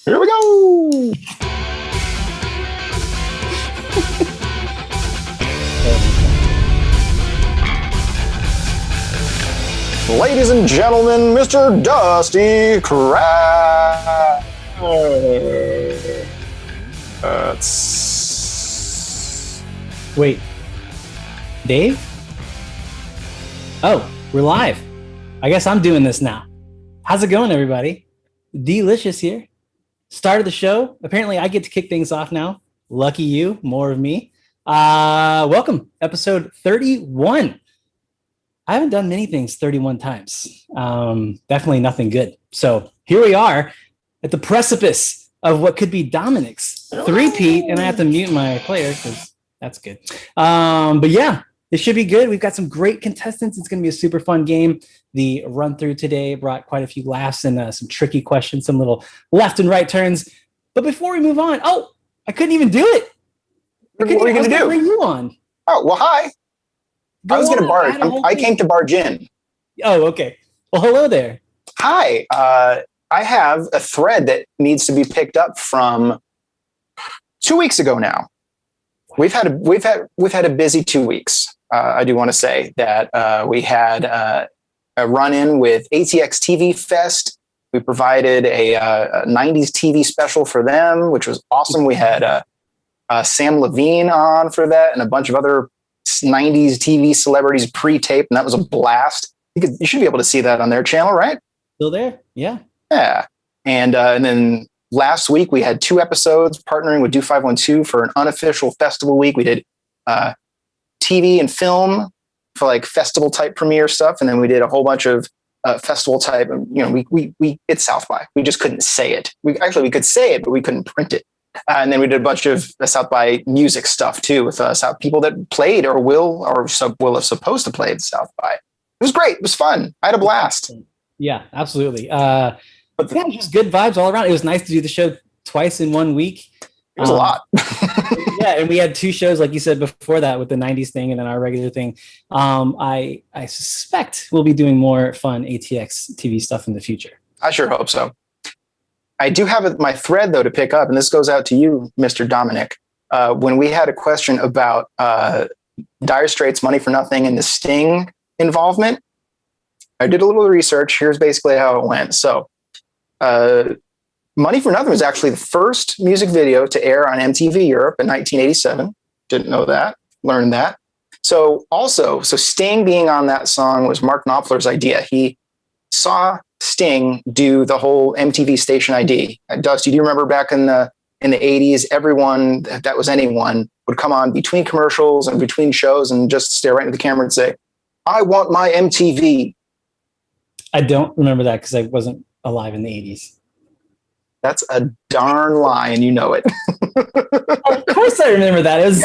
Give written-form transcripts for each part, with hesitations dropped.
Here we go. Ladies and gentlemen, Mr. Dusty Crab. Wait, Dave? Oh, we're live. I guess I'm doing this now. How's it going, everybody? Delicious here. Start of the show. Apparently, I get to kick things off now. Lucky you, more of me. Welcome, episode 31. I haven't done many things 31 times. Definitely nothing good. So here we are at the precipice of what could be Dominic's three-peat, and I have to mute my player because that's good. But yeah, it should be good. We've got some great contestants. It's going to be a super fun game. The run-through today brought quite a few laughs and some tricky questions, some little left and right turns. But before we move on, I couldn't even do it. What are you going to do? Bring you on. Oh, well, hi. I was going to barge. I came to barge in. Oh, okay. Well, hello there. Hi. I have a thread that needs to be picked up from 2 weeks ago now. We've had a busy 2 weeks. I do want to say that we had a run-in with ATX TV Fest. We provided a 90s TV special for them, which was awesome. We had Sam Levine on for that and a bunch of other 90s TV celebrities pre-taped, and that was a blast. You should be able to see that on their channel, right? Still there? Yeah. Yeah. And then last week we had 2 episodes partnering with Do 512 for an unofficial festival week. We did TV and film for like festival type premiere stuff, and then we did a whole bunch of festival type. We it's South by. We just couldn't say it. We could say it, but we couldn't print it. And then we did a bunch of South by music stuff too with people that played or will have supposed to play at South by. It was great. It was fun. I had a blast. Yeah, absolutely. Just good vibes all around. It was nice to do the show twice in 1 week. It was a lot. Yeah, and we had 2 shows, like you said before that, with the 90s thing and then our regular thing. I suspect we'll be doing more fun ATX TV stuff in the future. I sure hope so. I do have my thread, though, to pick up, and this goes out to you, Mr. Dominic. When we had a question about Dire Straits' Money for Nothing and the Sting involvement, I did a little research. Here's basically how it went. So Money for Nothing was actually the first music video to air on MTV Europe in 1987. Didn't know that. Learned that. So Sting being on that song was Mark Knopfler's idea. He saw Sting do the whole MTV station ID. Dusty, do you remember back in the 80s, everyone that was anyone would come on between commercials and between shows and just stare right into the camera and say, "I want my MTV." I don't remember that because I wasn't alive in the 80s. That's a darn lie, and you know it. Of course I remember that. It was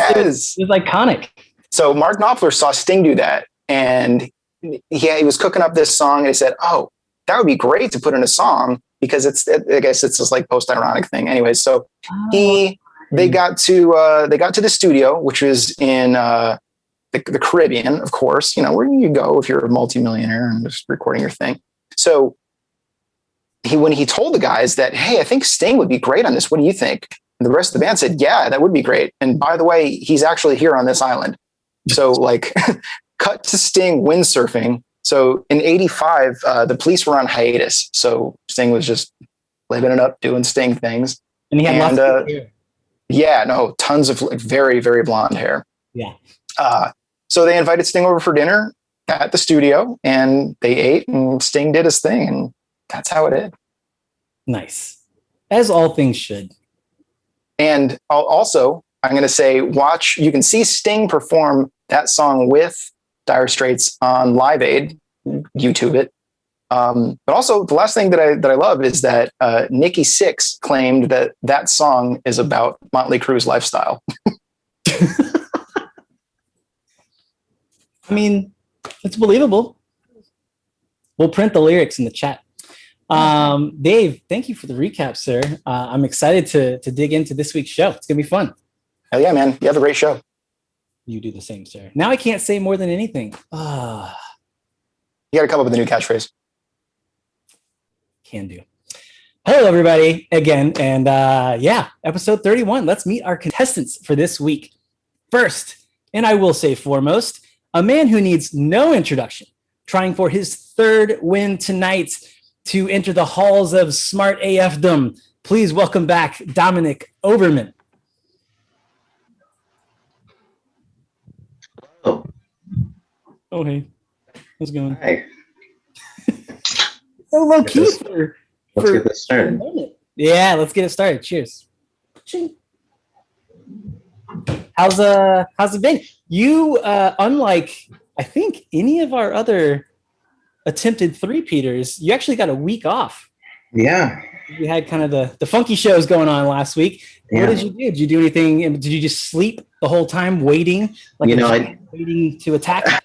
iconic. So Mark Knopfler saw Sting do that, and he was cooking up this song, and he said, "Oh, that would be great to put in a song," because I guess it's this like post-ironic thing. Anyways, so they got to the studio, which was in the Caribbean, of course, where you go if you're a multimillionaire and just recording your thing. So when he told the guys that, "Hey, I think Sting would be great on this. What do you think?" And the rest of the band said, "Yeah, that would be great. And by the way, he's actually here on this island." So like cut to Sting windsurfing. So in 85, the Police were on hiatus. So Sting was just living it up, doing Sting things. And he had lots of hair. Yeah, no, tons of like very, very blonde hair. Yeah. So they invited Sting over for dinner at the studio, and they ate, and Sting did his thing, and that's how it is. Nice. As all things should. And also, I'm going to say, you can see Sting perform that song with Dire Straits on Live Aid, YouTube it. But also, the last thing that I love is that Nikki Sixx claimed that song is about Motley Crue's lifestyle. I mean, it's believable. We'll print the lyrics in the chat. Dave, thank you for the recap, sir. I'm excited to dig into this week's show. It's going to be fun. Hell yeah, man. You have a great show. You do the same, sir. Now I can't say more than anything. You got to come up with a new catchphrase. Can do. Hello, everybody, again. And episode 31. Let's meet our contestants for this week. First, and I will say foremost, a man who needs no introduction, trying for his third win tonight to enter the halls of smart AFdom. Please welcome back Dominic Overman. Oh, Oh, hey. How's it going? hi. So low key Let's get this started. Yeah, let's get it started. Cheers. Ching. How's it been? You unlike I think any of our other attempted three-peaters, you actually got a week off. Yeah. We had kind of the funky shows going on last week. Yeah. What did you do? Did you do anything? Did you just sleep the whole time waiting? Like waiting to attack?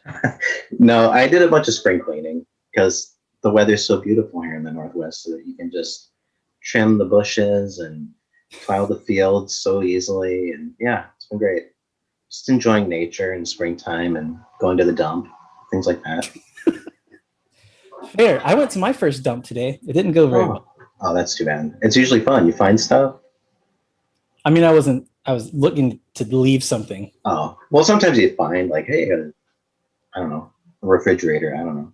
No, I did a bunch of spring cleaning because the weather's so beautiful here in the Northwest so that you can just trim the bushes and plow the fields so easily. And yeah, it's been great. Just enjoying nature in springtime and going to the dump, things like that. Fair. I went to my first dump today. It didn't go very well. Oh, that's too bad. It's usually fun. You find stuff. I mean, I was looking to leave something. Oh, well, sometimes you find like, hey, I don't know, a refrigerator. I don't know.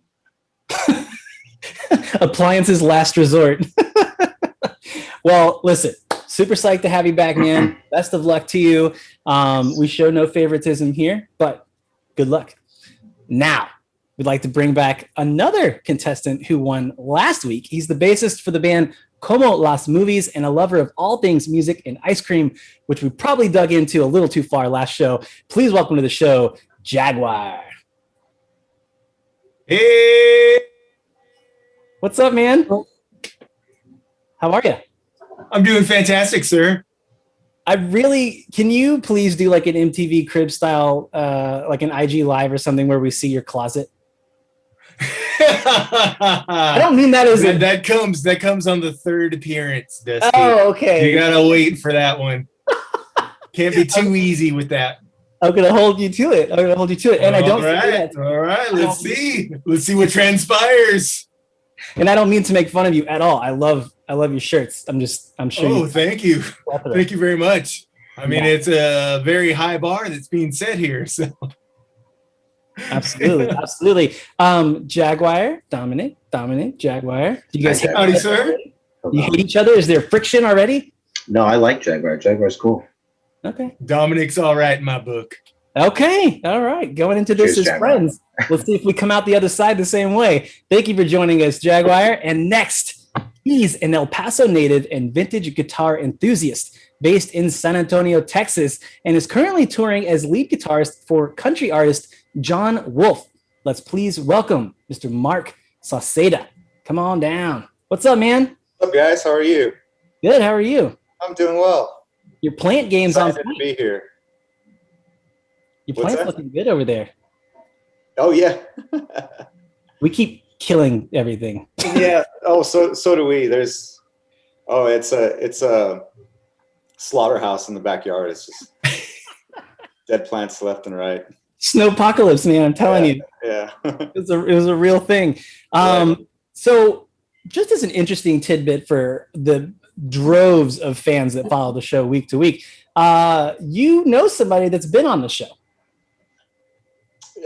Appliances last resort. Well, listen, super psyched to have you back, man. Best of luck to you. We show no favoritism here, but good luck. Now, we'd like to bring back another contestant who won last week. He's the bassist for the band Como Las Movies and a lover of all things music and ice cream, which we probably dug into a little too far last show. Please welcome to the show, Jaguar. Hey, What's up, man? How are you? I'm doing fantastic, sir. Can you please do like an MTV Crib style, like an IG live or something where we see your closet? I don't mean that as that comes on the third appearance, Dusty. Oh, okay. You gotta wait for that one. Can't be too easy with that. I'm gonna hold you to it. And I don't say that. All right. Let's see what transpires. And I don't mean to make fun of you at all. I love your shirts. I'm sure. Oh, thank you. Thank you very much. I mean, It's a very high bar that's being set here. So absolutely. Jaguar, Dominic, Jaguar. Do you guys hate howdy, sir? Do you hate each other? Is there friction already? No, I like Jaguar. Jaguar's cool. Okay. Dominic's all right in my book. Okay. All right. Going into this as friends. Let's see if we come out the other side the same way. Thank you for joining us, Jaguar. And next, he's an El Paso native and vintage guitar enthusiast based in San Antonio, Texas, and is currently touring as lead guitarist for country artist John Wolfe. Let's please welcome Mr. Marc Sauceda. Come on down. What's up, man? What's up, guys? How are you? Good. How are you? I'm doing well. Your plant game's on Excited to be here. Your What's plant's that? looking good over there. Oh yeah, We keep killing everything. yeah. Oh, so do we. It's a slaughterhouse in the backyard. It's just dead plants left and right. Snowpocalypse, man. I'm telling you. Yeah. It was a real thing. So just as an interesting tidbit for the droves of fans that follow the show week to week, you know somebody that's been on the show.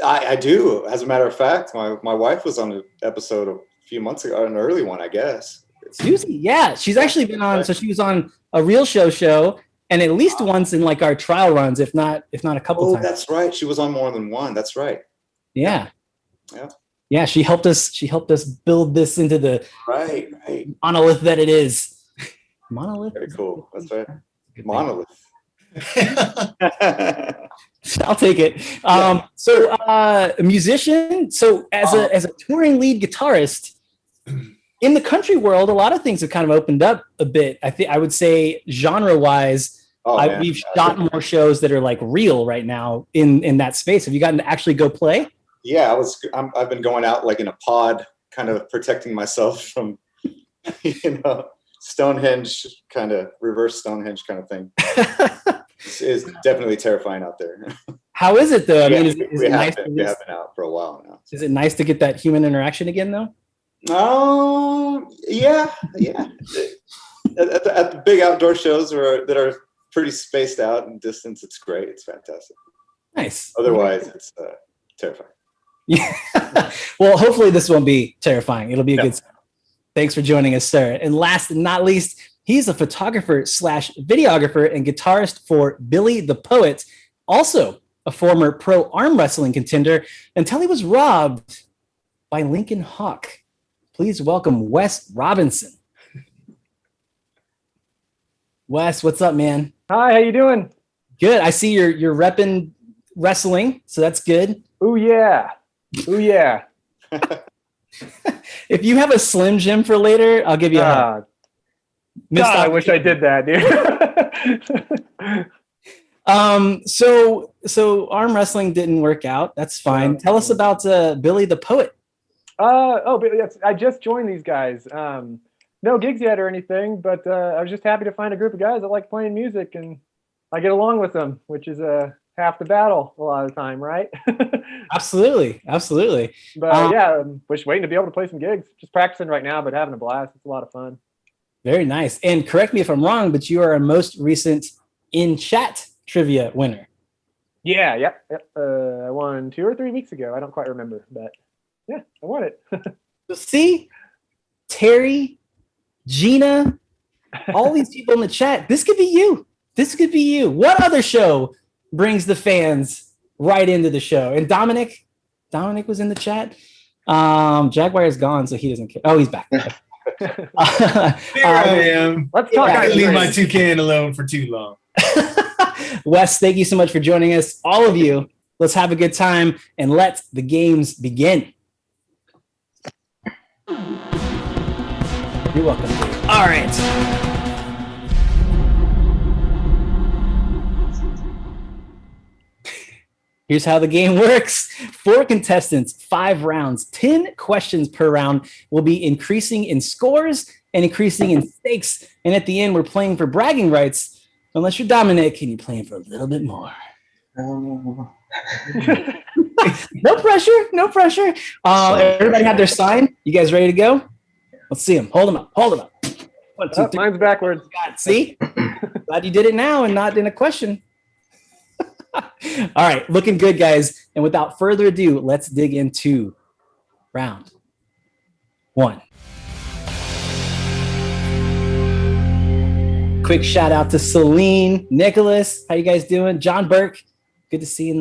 I do. As a matter of fact, my wife was on an episode a few months ago, an early one, I guess. Susie, yeah, she's actually been on. So she was on a real show, and at least once in like our trial runs, if not a couple times. Oh, that's right. She was on more than one. That's right. Yeah. Yeah. Yeah, she helped us build this into the Right. monolith that it is. Monolith. Very cool. That's right. Monolith. I'll take it. So a musician. So as a touring lead guitarist in the country world, a lot of things have kind of opened up a bit. I would say genre wise, we've shot more shows that are like real right now in that space. Have you gotten to actually go play? Yeah, I've been going out like in a pod, kind of protecting myself from, Stonehenge kind of reverse Stonehenge kind of thing. It's definitely terrifying out there. How is it though? I mean, is it nice? We have been out for a while now. Is it nice to get that human interaction again though? Oh, yeah. at the big outdoor shows that are pretty spaced out in distance, it's great. It's fantastic. Nice. Otherwise, it's terrifying. Yeah. Well, hopefully this won't be terrifying. It'll be a good. Thanks for joining us, sir. And last but not least, he's a photographer / videographer and guitarist for Billy the Poet, also a former pro arm wrestling contender until he was robbed by Lincoln Hawk. Please welcome Wes Robinson. Wes, what's up, man? Hi, how you doing? Good. I see you're repping wrestling, so that's good. Ooh yeah. If you have a Slim Jim for later, I'll give you a God, I wish I did that, dude. So arm wrestling didn't work out. That's fine. Tell us about Billy the Poet. I just joined these guys. No gigs yet or anything, but I was just happy to find a group of guys that like playing music, and I get along with them, which is half the battle a lot of the time, right? Absolutely. But I'm just waiting to be able to play some gigs. Just practicing right now, but having a blast. It's a lot of fun. Very nice. And correct me if I'm wrong, but you are our most recent in chat trivia winner. Yeah. I won 2 or 3 weeks ago. I don't quite remember, but yeah, I won it. See, Terry, Gina, all these people in the chat. This could be you. What other show brings the fans right into the show? And Dominic was in the chat. Jaguar is gone, so he doesn't care. Oh, he's back. There I am. Let's talk. I leave my toucan alone for too long. Wes, thank you so much for joining us. All of you, let's have a good time and let the games begin. You're welcome. All right. Here's how the game works. 4 contestants, 5 rounds, 10 questions per round will be increasing in scores and increasing in stakes. And at the end, we're playing for bragging rights. Unless you're Dominic and you're playing for a little bit more. No pressure. Everybody have their sign. You guys ready to go? Let's see them. Hold them up. 1, 2, 3. Mine's backwards. See? Glad you did it now and not in a question. All right, looking good, guys. And without further ado, let's dig into round 1. Quick shout out to Celine, Nicholas. How you guys doing? John Burke. Good to see you in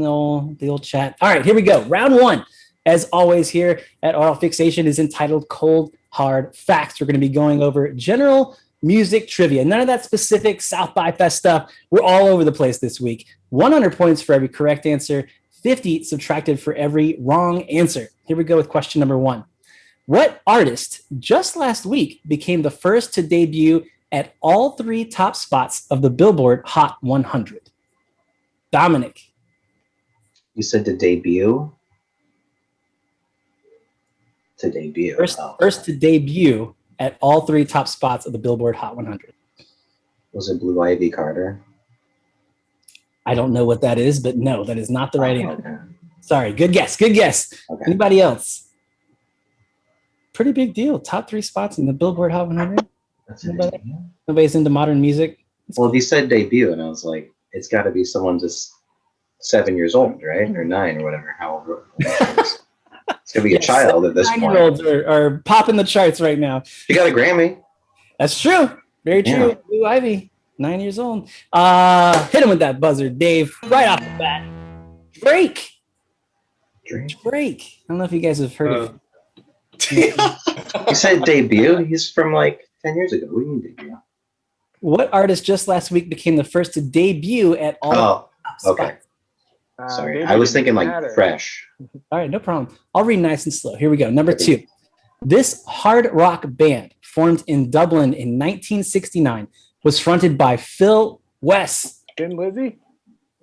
the old chat. All right, here we go. Round 1. As always, here at Aural Fixation is entitled Cold Hard Facts. We're going to be going over general music trivia. None of that specific South by Fest stuff. We're all over the place this week. 100 points for every correct answer, 50 subtracted for every wrong answer. Here we go with question number 1. What artist just last week became the first to debut at all 3 top spots of the Billboard Hot 100? Dominic. You said to debut? To debut. First to debut at all 3 top spots of the Billboard Hot 100. Was it Blue Ivy Carter? I don't know what that is, but no, that is not the right answer. Okay. Sorry, good guess. Okay. Anybody else? Pretty big deal. Top 3 spots in the Billboard Hot 100. That's Nobody's into modern music. Well, he said debut, and I was like, it's got to be someone just 7 years old, right? Or 9 or whatever, however. It's going to be a child at this point. 9-year-olds are popping the charts right now. She got a Grammy. That's true. Very true. Yeah. Blue Ivy, 9 years old. Hit him with that buzzer, Dave, right off the bat. Drake. I don't know if you guys have heard of He said debut. He's from like 10 years ago. What do you mean debut? What artist just last week became the first to debut at all top okay. spots? Sorry. I was thinking like fresh. All right, no problem. I'll read nice and slow. Here we go. Number 2. This hard rock band formed in Dublin in 1969 was fronted by Phil West. Thin Lizzy?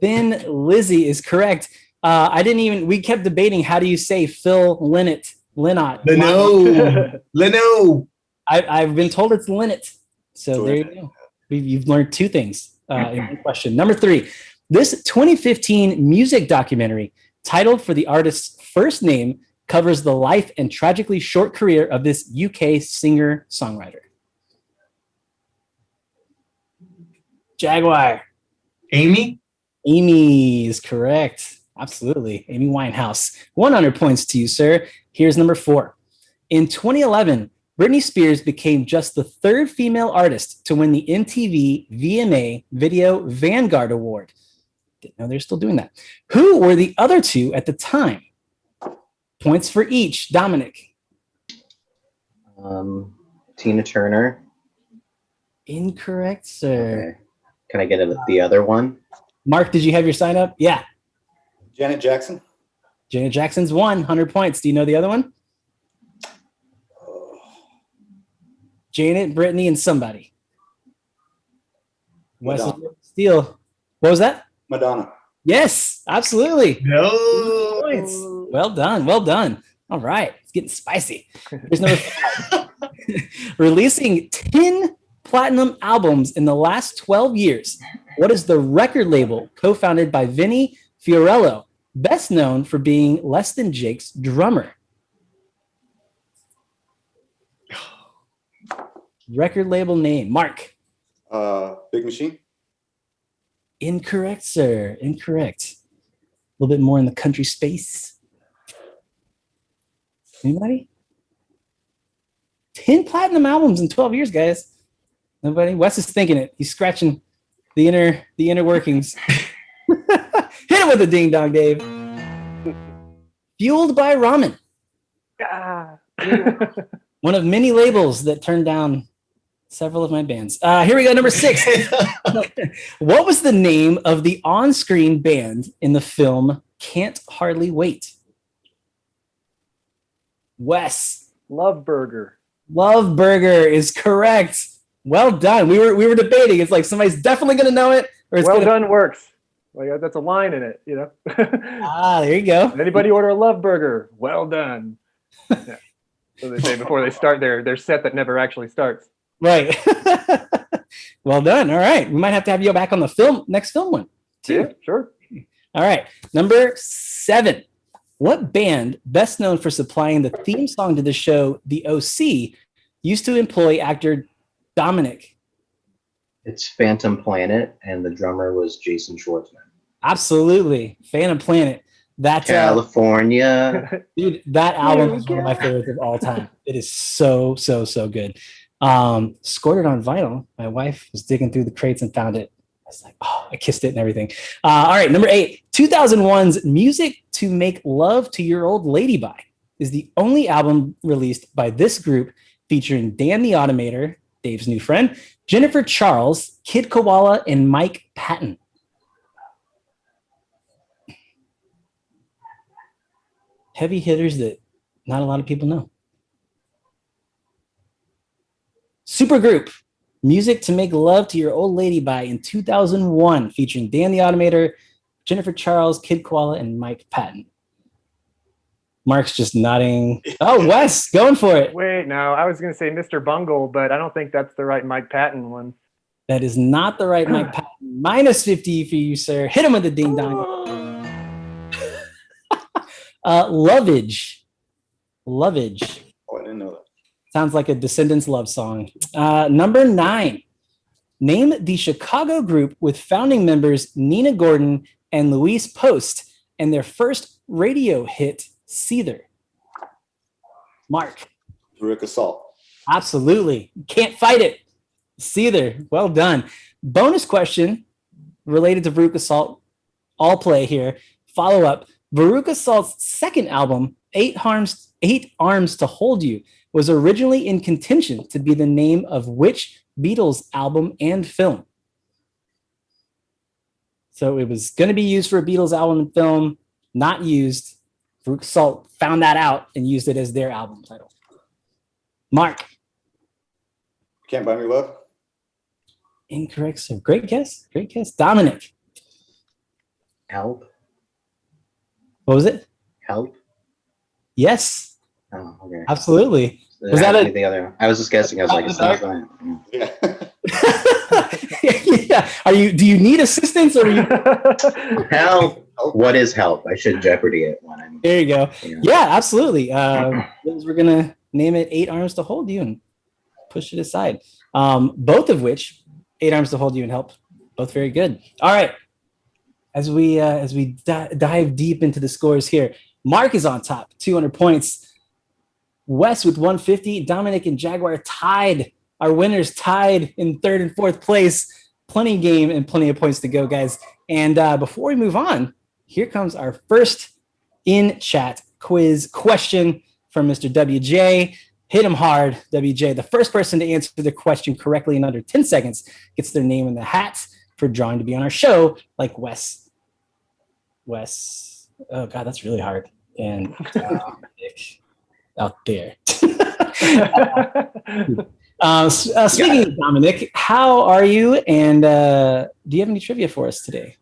Thin Lizzy is correct. We kept debating, how do you say Phil Lynott? Leno. I've been told it's Lynott. So there you go. You've learned 2 things in one question. Number 3, this 2015 music documentary titled for the artist's first name covers the life and tragically short career of this UK singer-songwriter. Jaguar. Amy? Amy is correct. Absolutely. Amy Winehouse. 100 points to you, sir. Here's number 4. In 2011, Britney Spears became just the 3rd female artist to win the MTV VMA Video Vanguard Award. Didn't know they're still doing that. Who were the other 2 at the time? Points for each. Dominic. Tina Turner. Incorrect, sir. Okay. Can I get the other one? Mark, did you have your sign up? Yeah. Janet Jackson. Janet Jackson's 100 points. Do you know the other one? Janet, Brittany, and somebody. Wes Steele. What was that? Madonna. Yes, absolutely. No. Points. Well done. Well done. All right. It's getting spicy. Here's number 5. Releasing 10 platinum albums in the last 12 years. What is the record label co-founded by Vinnie Fiorello, best known for being Less Than Jake's drummer? Record label name. Mark. Big Machine. Incorrect, sir. Incorrect. A little bit more in the country space. Anybody? 10 platinum albums in 12 years, guys. Nobody? Wes is thinking it. He's scratching the inner workings. Hit him with a ding dong, Dave. Fueled by Ramen. One of many labels that turned down several of my bands. Here we go, number 6. What was the name of the on-screen band in the film Can't Hardly Wait? Wes. Love Burger. Love Burger is correct. Well done. We were debating. It's like somebody's definitely going to know it. Or it's Well done works. Like that's a line in it, you know. There you go. Anybody order a Love Burger? Well done. Yeah. So they say before they start their set that never actually starts. Right. Well done. All right. We might have to have you back on the next film one too. Yeah, sure. All right. Number 7. What band, best known for supplying the theme song to the show The OC, used to employ actor Dominic? It's Phantom Planet, and the drummer was Jason Schwartzman. Absolutely. Phantom Planet. That's California. dude, that album is one of my favorites of all time. It is so good. Scored it on vinyl. My wife was digging through the crates and found it. I was like, oh, I kissed it and everything. All right, number 8. 2001's Music to Make Love to Your Old Lady By is the only album released by this group featuring Dan the Automator, Dave's new friend, Jennifer Charles, Kid Koala, and Mike Patton. Heavy hitters that not a lot of people know. Supergroup, Music to Make Love to Your Old Lady By in 2001, featuring Dan the Automator, Jennifer Charles, Kid Koala, and Mike Patton. Mark's just nodding. Oh, Wes, going for it. Wait, no, I was going to say Mr. Bungle, but I don't think that's the right Mike Patton one. That is not the right Mike Patton. Minus 50 for you, sir. Hit him with the ding dong. Lovage. Lovage. Oh, I didn't know that. Sounds like a Descendants love song. Number 9. Name the Chicago group with founding members Nina Gordon and Louise Post and their first radio hit, Seether. Mark. Veruca Salt. Absolutely. Can't fight it. Seether. Well done. Bonus question related to Veruca Salt. All play here. Follow up. Veruca Salt's second album, Eight Arms to Hold You, was originally in contention to be the name of which Beatles album and film? So it was going to be used for a Beatles album and film, not used. Veruca Salt found that out and used it as their album title. Mark. Can't Buy Me Love. Incorrect, sir. Great guess. Great guess. Dominic. Help. What was it? Help. Yes. Oh, okay. Absolutely. Was that the other? I was just guessing. I was like, it's not fine. Yeah. Yeah. Do you need assistance or are you? Help. What is help? I should Jeopardy it when I'm. There you go. Yeah, absolutely. We're gonna name it 8 Arms to Hold You and push it aside. Both of which, 8 Arms to Hold You and Help, Both very good. All right. As we dive deep into the scores here, Mark is on top, 200 points. Wes with 150. Dominic and Jaguar tied. Our winners tied in third and fourth place. Plenty of game and plenty of points to go, guys. And before we move on, here comes our first in-chat quiz question from Mr. WJ. Hit him hard, WJ. The first person to answer the question correctly in under 10 seconds gets their name in the hat for drawing to be on our show, like Wes. Oh, God, that's really hard. And Nick out there. Speaking of Dominic, how are you? And do you have any trivia for us today?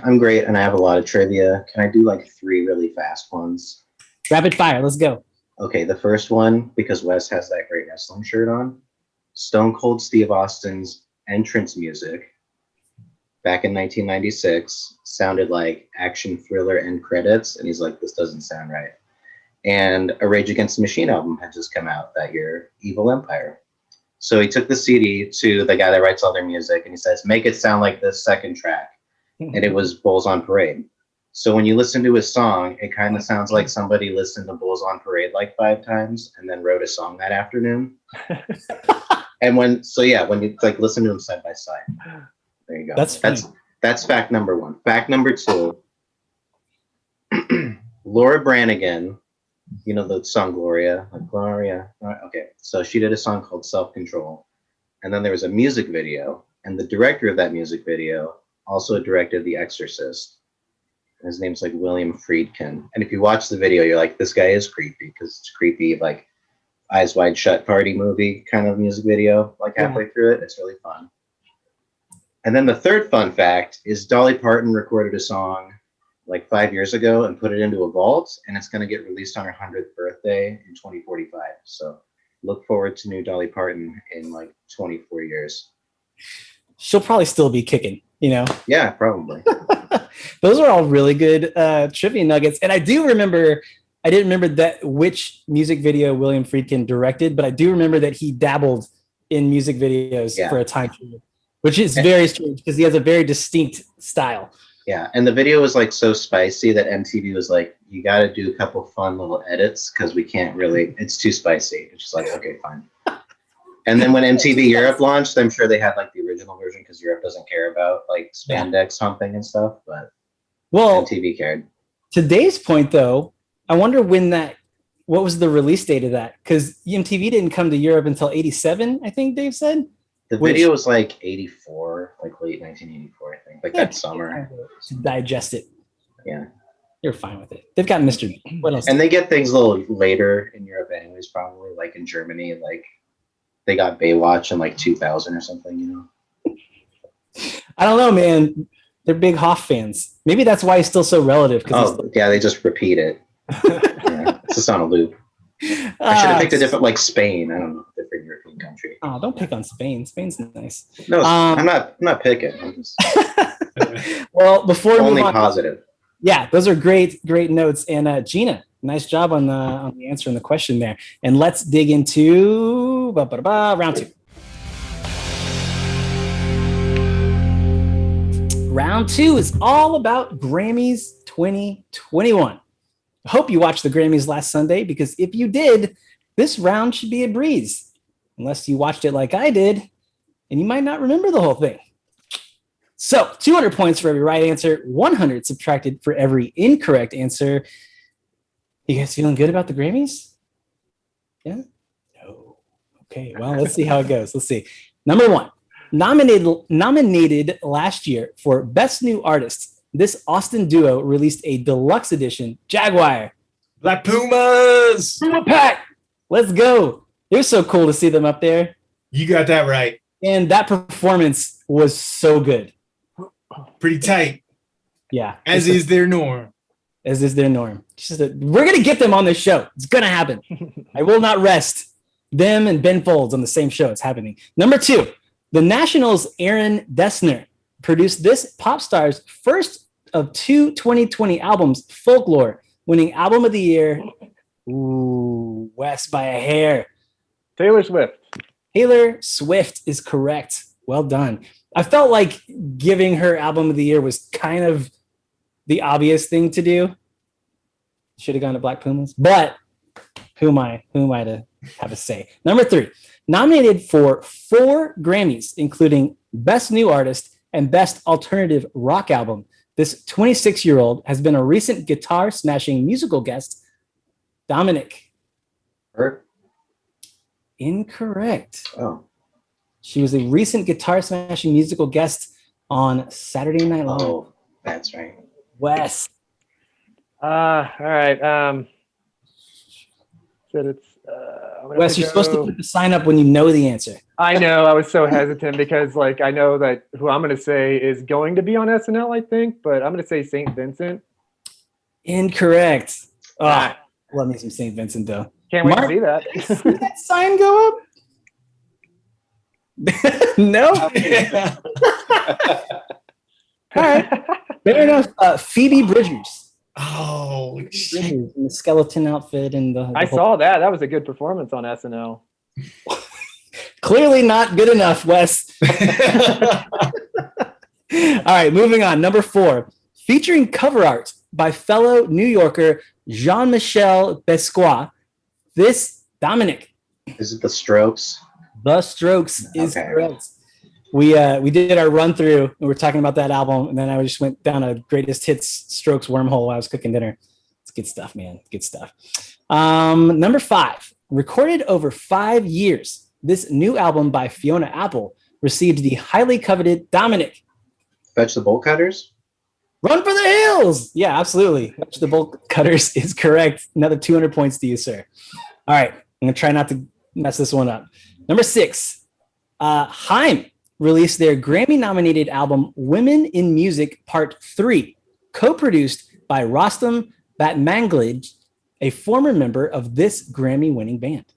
I'm great, and I have a lot of trivia. Can I do like 3 really fast ones? Rapid fire. Let's go. Okay, the first one, because Wes has that great wrestling shirt on, Stone Cold Steve Austin's entrance music back in 1996 sounded like action thriller end credits, and he's like, this doesn't sound right. And a Rage Against the Machine album had just come out that year, Evil Empire. So he took the CD to the guy that writes all their music, and he says, make it sound like this second track. And it was Bulls on Parade. So when you listen to his song, it kind of sounds like somebody listened to Bulls on Parade like 5 times and then wrote a song that afternoon. And when you like listen to them side by side, there you go. That's fact number 1. Fact number 2, Laura Branigan, you know the song Gloria, like Gloria. Okay, so she did a song called Self Control, and then there was a music video, and the director of that music video also directed The Exorcist. His name's like William Friedkin. And if you watch the video, you're like, this guy is creepy, because it's creepy, like Eyes Wide Shut party movie kind of music video, like halfway through it. It's really fun. And then the third fun fact is Dolly Parton recorded a song like 5 years ago and put it into a vault, and it's going to get released on her 100th birthday in 2045. So look forward to new Dolly Parton in like 24 years. She'll probably still be kicking, you know? Yeah, probably. Those are all really good trivia nuggets. And I didn't remember that which music video William Friedkin directed, but I do remember that he dabbled in music videos for a time period, which is very strange because he has a very distinct style. Yeah, and the video was like so spicy that MTV was like, you got to do a couple fun little edits because we can't really, it's too spicy. It's just like, okay, fine. And then when MTV Europe launched, I'm sure they had like the original version because Europe doesn't care about like spandex humping and stuff, but MTV cared. Today's point though, I wonder what was the release date of that? Because MTV didn't come to Europe until 87, I think Dave said. The video was like 84, like late 1984, I think, like that summer. To digest it. Yeah. You're fine with it. They've got Mr. What else? And they get things a little later in Europe anyways, probably, like in Germany, like they got Baywatch in like 2000 or something, you know? I don't know, man. They're big Hoff fans. Maybe that's why he's still so relative. Yeah, they just repeat it. It's just on a loop. I should have picked a different, like Spain. I don't know, different European country. Oh, don't pick on Spain. Spain's nice. No, I'm not picking. I'm just well, before we only move on, positive. Yeah, those are great notes. And Gina, nice job on the answering the question there. And let's dig into round 2. Round 2 is all about Grammys 2021. I hope you watched the Grammys last Sunday, because if you did, this round should be a breeze. Unless you watched it like I did, and you might not remember the whole thing. So 200 points for every right answer, 100 subtracted for every incorrect answer. You guys feeling good about the Grammys? Yeah? No. Okay, well, let's see how it goes. Let's see. Number 1, nominated last year for Best New Artist, this Austin duo released a deluxe edition, Jaguar. Black Pumas! Puma Pack! Let's go. It was so cool to see them up there. You got that right. And that performance was so good. Pretty tight. Yeah. As is their norm. As is their norm. We're going to get them on this show. It's going to happen. I will not rest. Them and Ben Folds on the same show. It's happening. Number 2, the Nationals' Aaron Dessner produced this pop star's first of 2 2020 albums, Folklore, winning Album of the Year. Ooh, Wes by a hair. Taylor Swift. Taylor Swift is correct. Well done. I felt like giving her album of the year was kind of the obvious thing to do. Should have gone to Black Pumas, but who am I to have a say? Number 3, nominated for 4 Grammys, including Best New Artist and Best Alternative Rock Album. This 26-year-old has been a recent guitar smashing musical guest. Dominic. Her? Incorrect. Oh. She was a recent guitar smashing musical guest on Saturday Night Live. Oh, that's right. Wes. All right. Said it's. Wes, you're supposed to put the sign up when you know the answer. I know. I was so hesitant because, like, I know that who I'm going to say is going to be on SNL, I think, but I'm going to say St. Vincent. Incorrect. Oh, love me some St. Vincent, though. Can't wait Mark, to see that. See that sign go up? No. All right. Fair enough. Phoebe Bridgers. Oh, Bridgers in the skeleton outfit and the I saw that. That was a good performance on SNL. Clearly not good enough, Wes. All right, moving on. Number 4, featuring cover art by fellow New Yorker Jean-Michel Basquiat. This, Dominic. Is it The Strokes? The Strokes is Okay. correct. We did our run through and we're talking about that album, and then I just went down a greatest hits Strokes wormhole while I was cooking dinner. It's good stuff, man. Good stuff. Number 5, recorded over 5 years. This new album by Fiona Apple received the highly coveted Dominic. Fetch the Bolt Cutters? Run for the Hills. Yeah, absolutely. The Bolt Cutters is correct. Another 200 points to you, sir. All right. I'm going to try not to mess this one up. Number 6, Haim released their Grammy-nominated album Women in Music Part 3, co-produced by Rostam Batmanglij, a former member of this Grammy-winning band.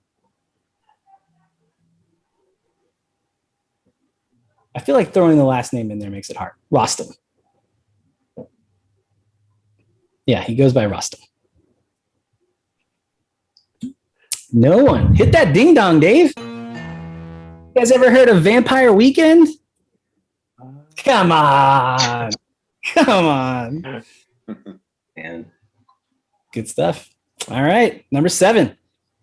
I feel like throwing the last name in there makes it hard. Rostam. Yeah, he goes by Rostam. No one. Hit that ding dong, Dave. You guys ever heard of Vampire Weekend? Come on. Come on. And Good stuff. All right. Number 7.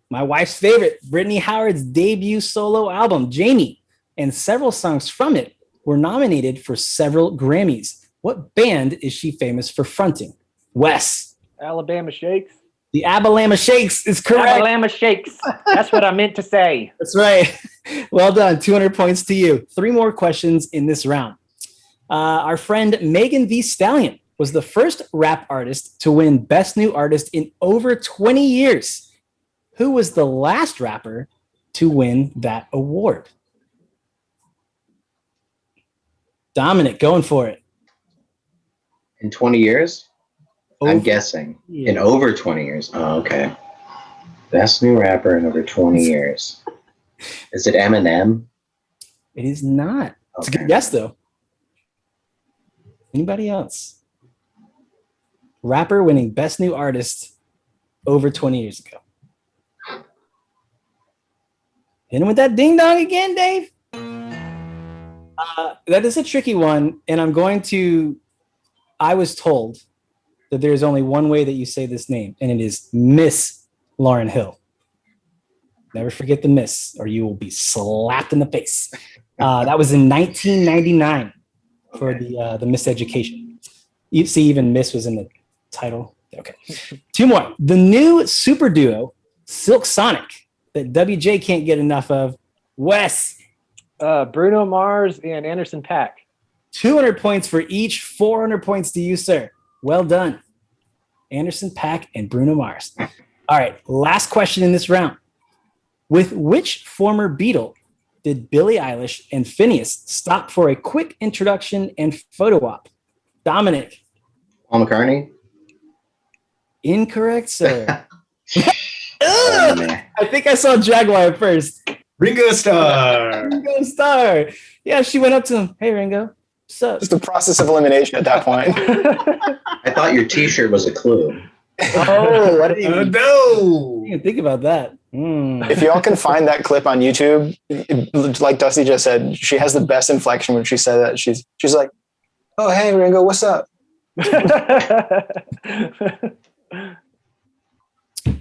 My wife's favorite, Brittany Howard's debut solo album, Jamie, and several songs from it were nominated for several Grammys. What band is she famous for fronting? Wes. Alabama Shakes. The Alabama Shakes is correct. Alabama Shakes. That's what I meant to say. That's right. Well done. 200 points to you. 3 more questions in this round. Our friend Megan Thee Stallion was the first rap artist to win Best New Artist in over 20 years. Who was the last rapper to win that award? Dominic, going for it. in 20 years? I'm Over- guessing. Yeah. In over 20 years. Oh, okay. Best new rapper in over 20 years. Is it Eminem? It is not. It's a Okay. good guess, though. Anybody else? Rapper winning Best New Artist over 20 years ago. Hitting with that ding dong again, Dave. That is a tricky one, and I was told that there's only one way that you say this name, and it is Miss Lauryn Hill. Never forget the Miss, or you will be slapped in the face. That was in 1999 for the Miseducation. You see, even Miss was in the title. Okay. 2 more. The new super duo, Silk Sonic, that WJ can't get enough of. Wes. Bruno Mars and Anderson .Paak. 200 points for each, 400 points to you, sir. Well done. Anderson .Paak and Bruno Mars. All right, last question in this round. With which former Beatle did Billie Eilish and Phineas stop for a quick introduction and photo op? Dominic. Paul McCartney? Incorrect, sir. Oh, man. I think I saw Jaguar first. Ringo Starr. Ringo Starr. Yeah, she went up to him. Hey, Ringo. What's up? Just a process of elimination at that point. I thought your T-shirt was a clue. Oh, I didn't no! even think about that. If y'all can find that clip on YouTube, like Dusty just said, she has the best inflection when she said that. She's like, "Oh, hey, Ringo, what's up?"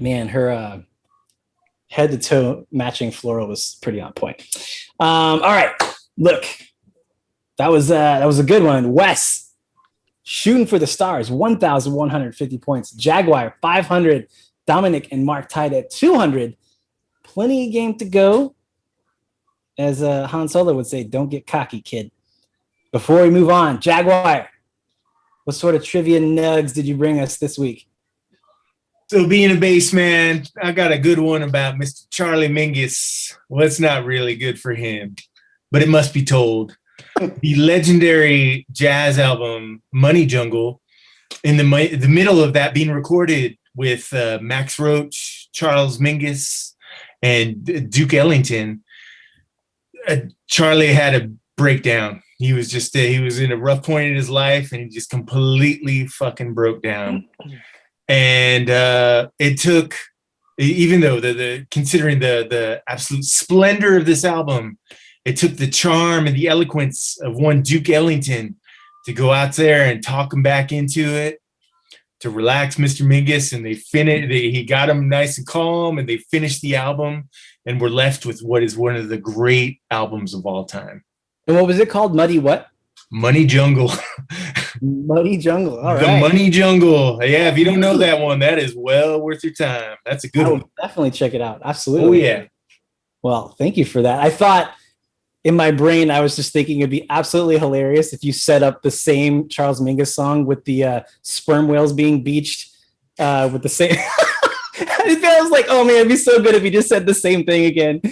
Man, her head to toe matching floral was pretty on point. All right, look, that was a good one. Wes, Shooting for the Stars, 1,150 points. Jaguar, 500. Dominic and Mark tied at 200. Plenty of game to go. As Han Solo would say, don't get cocky, kid. Before we move on, Jaguar, what sort of trivia nugs did you bring us this week? So being a bass man, I got a good one about Mr. Charlie Mingus. Well, it's not really good for him, but it must be told. The legendary jazz album Money Jungle, in the middle of that being recorded with Max Roach, Charles Mingus, and Duke Ellington, Charlie had a breakdown. He was just he was in a rough point in his life, and he just completely fucking broke down. And it took, even though considering the absolute splendor of this album, it took the charm and the eloquence of one Duke Ellington to go out there and talk him back into it, to relax Mr. Mingus, and he got him nice and calm, and they finished the album, and we're left with what is one of the great albums of all time. And what was it called? Muddy what? Money Jungle. Muddy Jungle. All right. The Money Jungle. Yeah, if you don't know that one, that is well worth your time. That's a good one. Definitely check it out. Absolutely. Oh, yeah. Well, thank you for that. I thought in my brain, I was just thinking it'd be absolutely hilarious if you set up the same Charles Mingus song with the sperm whales being beached with the same. I was like, oh man, it'd be so good if you just said the same thing again.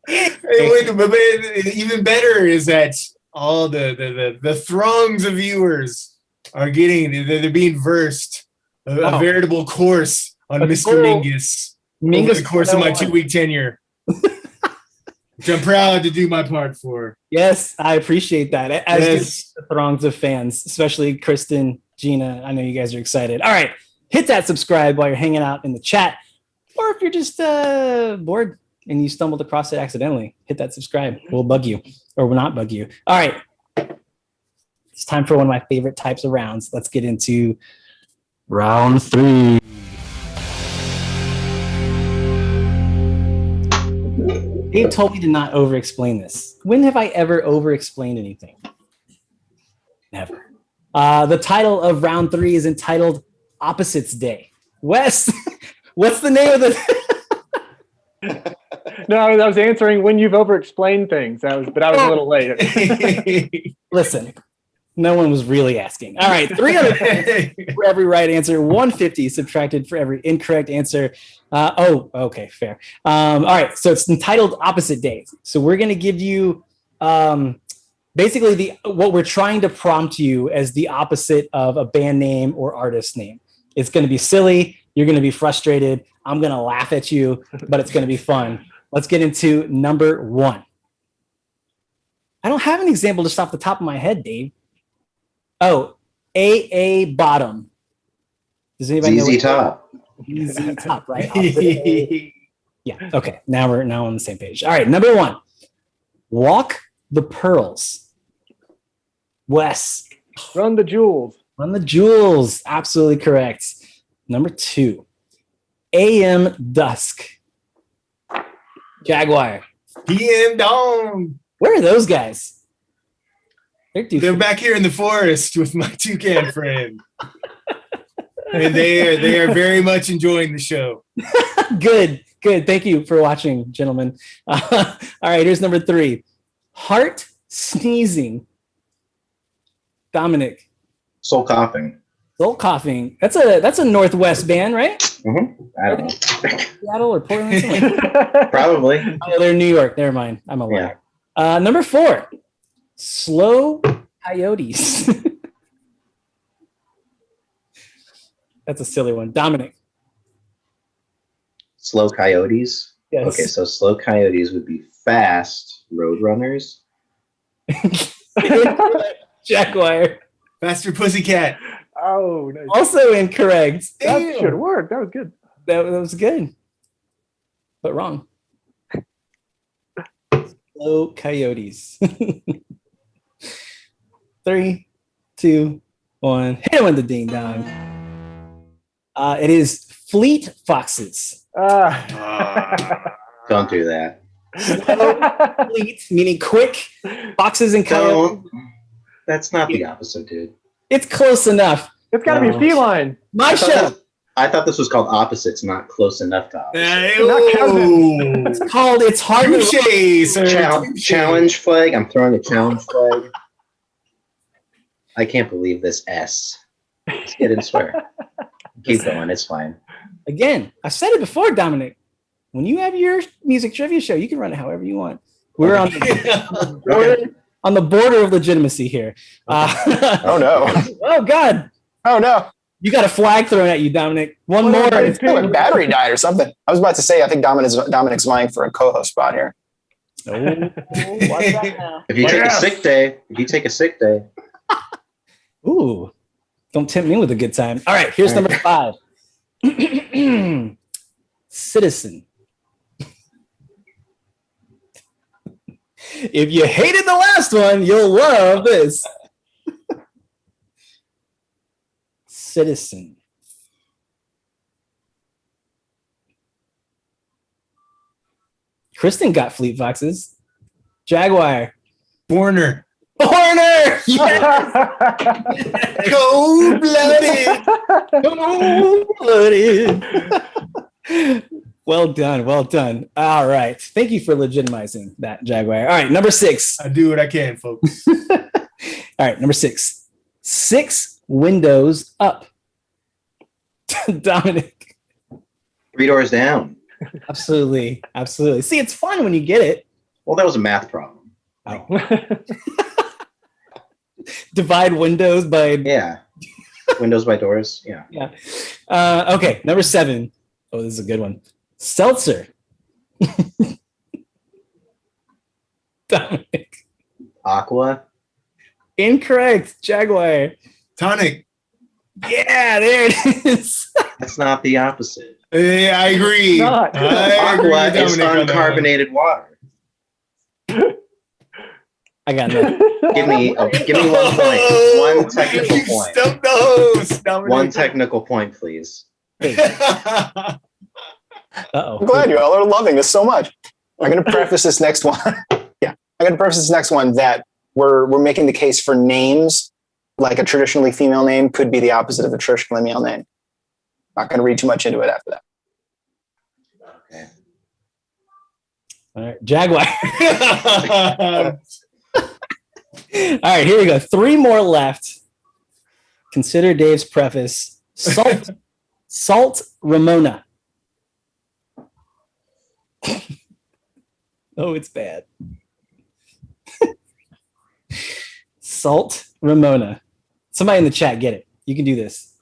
Even better is that all the throngs of viewers are they're being versed a veritable course on Mr. Mingus over the course of my 2-week tenure, which I'm proud to do my part for. Yes, I appreciate that. As do the throngs of fans, especially Kristen, Gina. I know you guys are excited. All right, hit that subscribe while you're hanging out in the chat, or if you're just bored and you stumbled across it accidentally, hit that subscribe. We'll bug you, or we'll not bug you. All right. It's time for one of my favorite types of rounds. Let's get into round 3. Dave told me to not over-explain this. When have I ever over-explained anything? Never. The title of round 3 is entitled Opposites Day. Wes, what's the name of the... No, I was answering when you've over-explained things. But I was a little late. Listen, no one was really asking. All right, 300 for every right answer, 150 subtracted for every incorrect answer. Okay, fair. All right, so it's entitled Opposite Days. So we're going to give you basically what we're trying to prompt you as the opposite of a band name or artist name. It's going to be silly. You're going to be frustrated. I'm going to laugh at you, but it's going to be fun. Let's get into number 1. I don't have an example just off the top of my head, Dave. Oh, AA Bottom. Does anybody know? ZZ Top. ZZ Top, right? Yeah. Okay. Now we're on the same page. All right. Number 1. Walk the Pearls. Wes. Run the Jewels. Run the Jewels. Absolutely correct. Number 2. AM Dusk. Jaguar. PM Dawn. Where are those guys? They're back here in the forest with my toucan friend. And they are very much enjoying the show. Good. Thank you for watching, gentlemen. All right, here's number 3. Heart Sneezing. Dominic. Soul Coughing. Soul Coughing. That's a Northwest band, right? Mm-hmm. I don't know. Seattle or Portland? Probably. Oh, they're in New York. Never mind. I'm a liar. Yeah. Number 4. Slow Coyotes. That's a silly one. Dominic. Slow Coyotes? Yes. Okay, so Slow Coyotes would be fast Roadrunners. Jaguar. Faster Pussycat. Oh, nice. Also incorrect. That Damn. should work. That was good. That was good, but wrong. Slow Coyotes. 3, 2, 1. Hit it with the ding dong. It is Fleet Foxes. Don't do that. Fleet, meaning quick. Foxes and coyotes. Don't. That's not the opposite, dude. It's close enough. It's got to be feline. My show. I thought this was called opposites, not close enough to opposites. It's called It's Hard to Challenge flag. I'm throwing a challenge flag. I can't believe this S. Let's get and swear. Keep going. It's fine. Again, I've said it before, Dominic. When you have your music trivia show, you can run it however you want. We're on the border of legitimacy here. Oh no! Oh God! Oh no! You got a flag thrown at you, Dominic. One more. It's my battery died or something. I was about to say, I think Dominic's vying for a co-host spot here. Watch that now. If you take a sick day, Ooh, don't tempt me with a good time. All right, here's number 5. Citizen. If you hated the last one, you'll love this. Citizen. Kristen got Fleet Foxes. Jaguar. Borner. Horner! Yes! Cold-blooded. Cold-blooded. Well done. Well done. All right. Thank you for legitimizing that, Jaguar. All right. Number 6. I do what I can, folks. All right. Number 6. 6 windows up. Dominic. 3 doors down. Absolutely. Absolutely. See, it's fun when you get it. Well, that was a math problem. Oh. Divide windows by. Yeah. Windows by doors. Yeah. Yeah. Okay. Number 7. Oh, this is a good one. Seltzer. Dominic. Aqua. Incorrect. Jaguar. Tonic. Yeah, there it is. That's not the opposite. Yeah, I agree. Not. I agree Aqua with is Dominic on that one. uncarbonated water. I got that. Give me 1 point. One technical You point. stumped the host, Dominic. 1 technical point, please. Uh-oh. I'm glad you all are loving this so much. I'm going to preface this next one. Yeah, I'm going to preface this next one that we're making the case for names, like a traditionally female name could be the opposite of a traditionally male name. Not going to read too much into it after that. Okay. All right, Jaguar. All right, here we go. 3 more left. Consider Dave's preface. Salt Ramona. Oh, it's bad. Salt Ramona. Somebody in the chat get it. You can do this.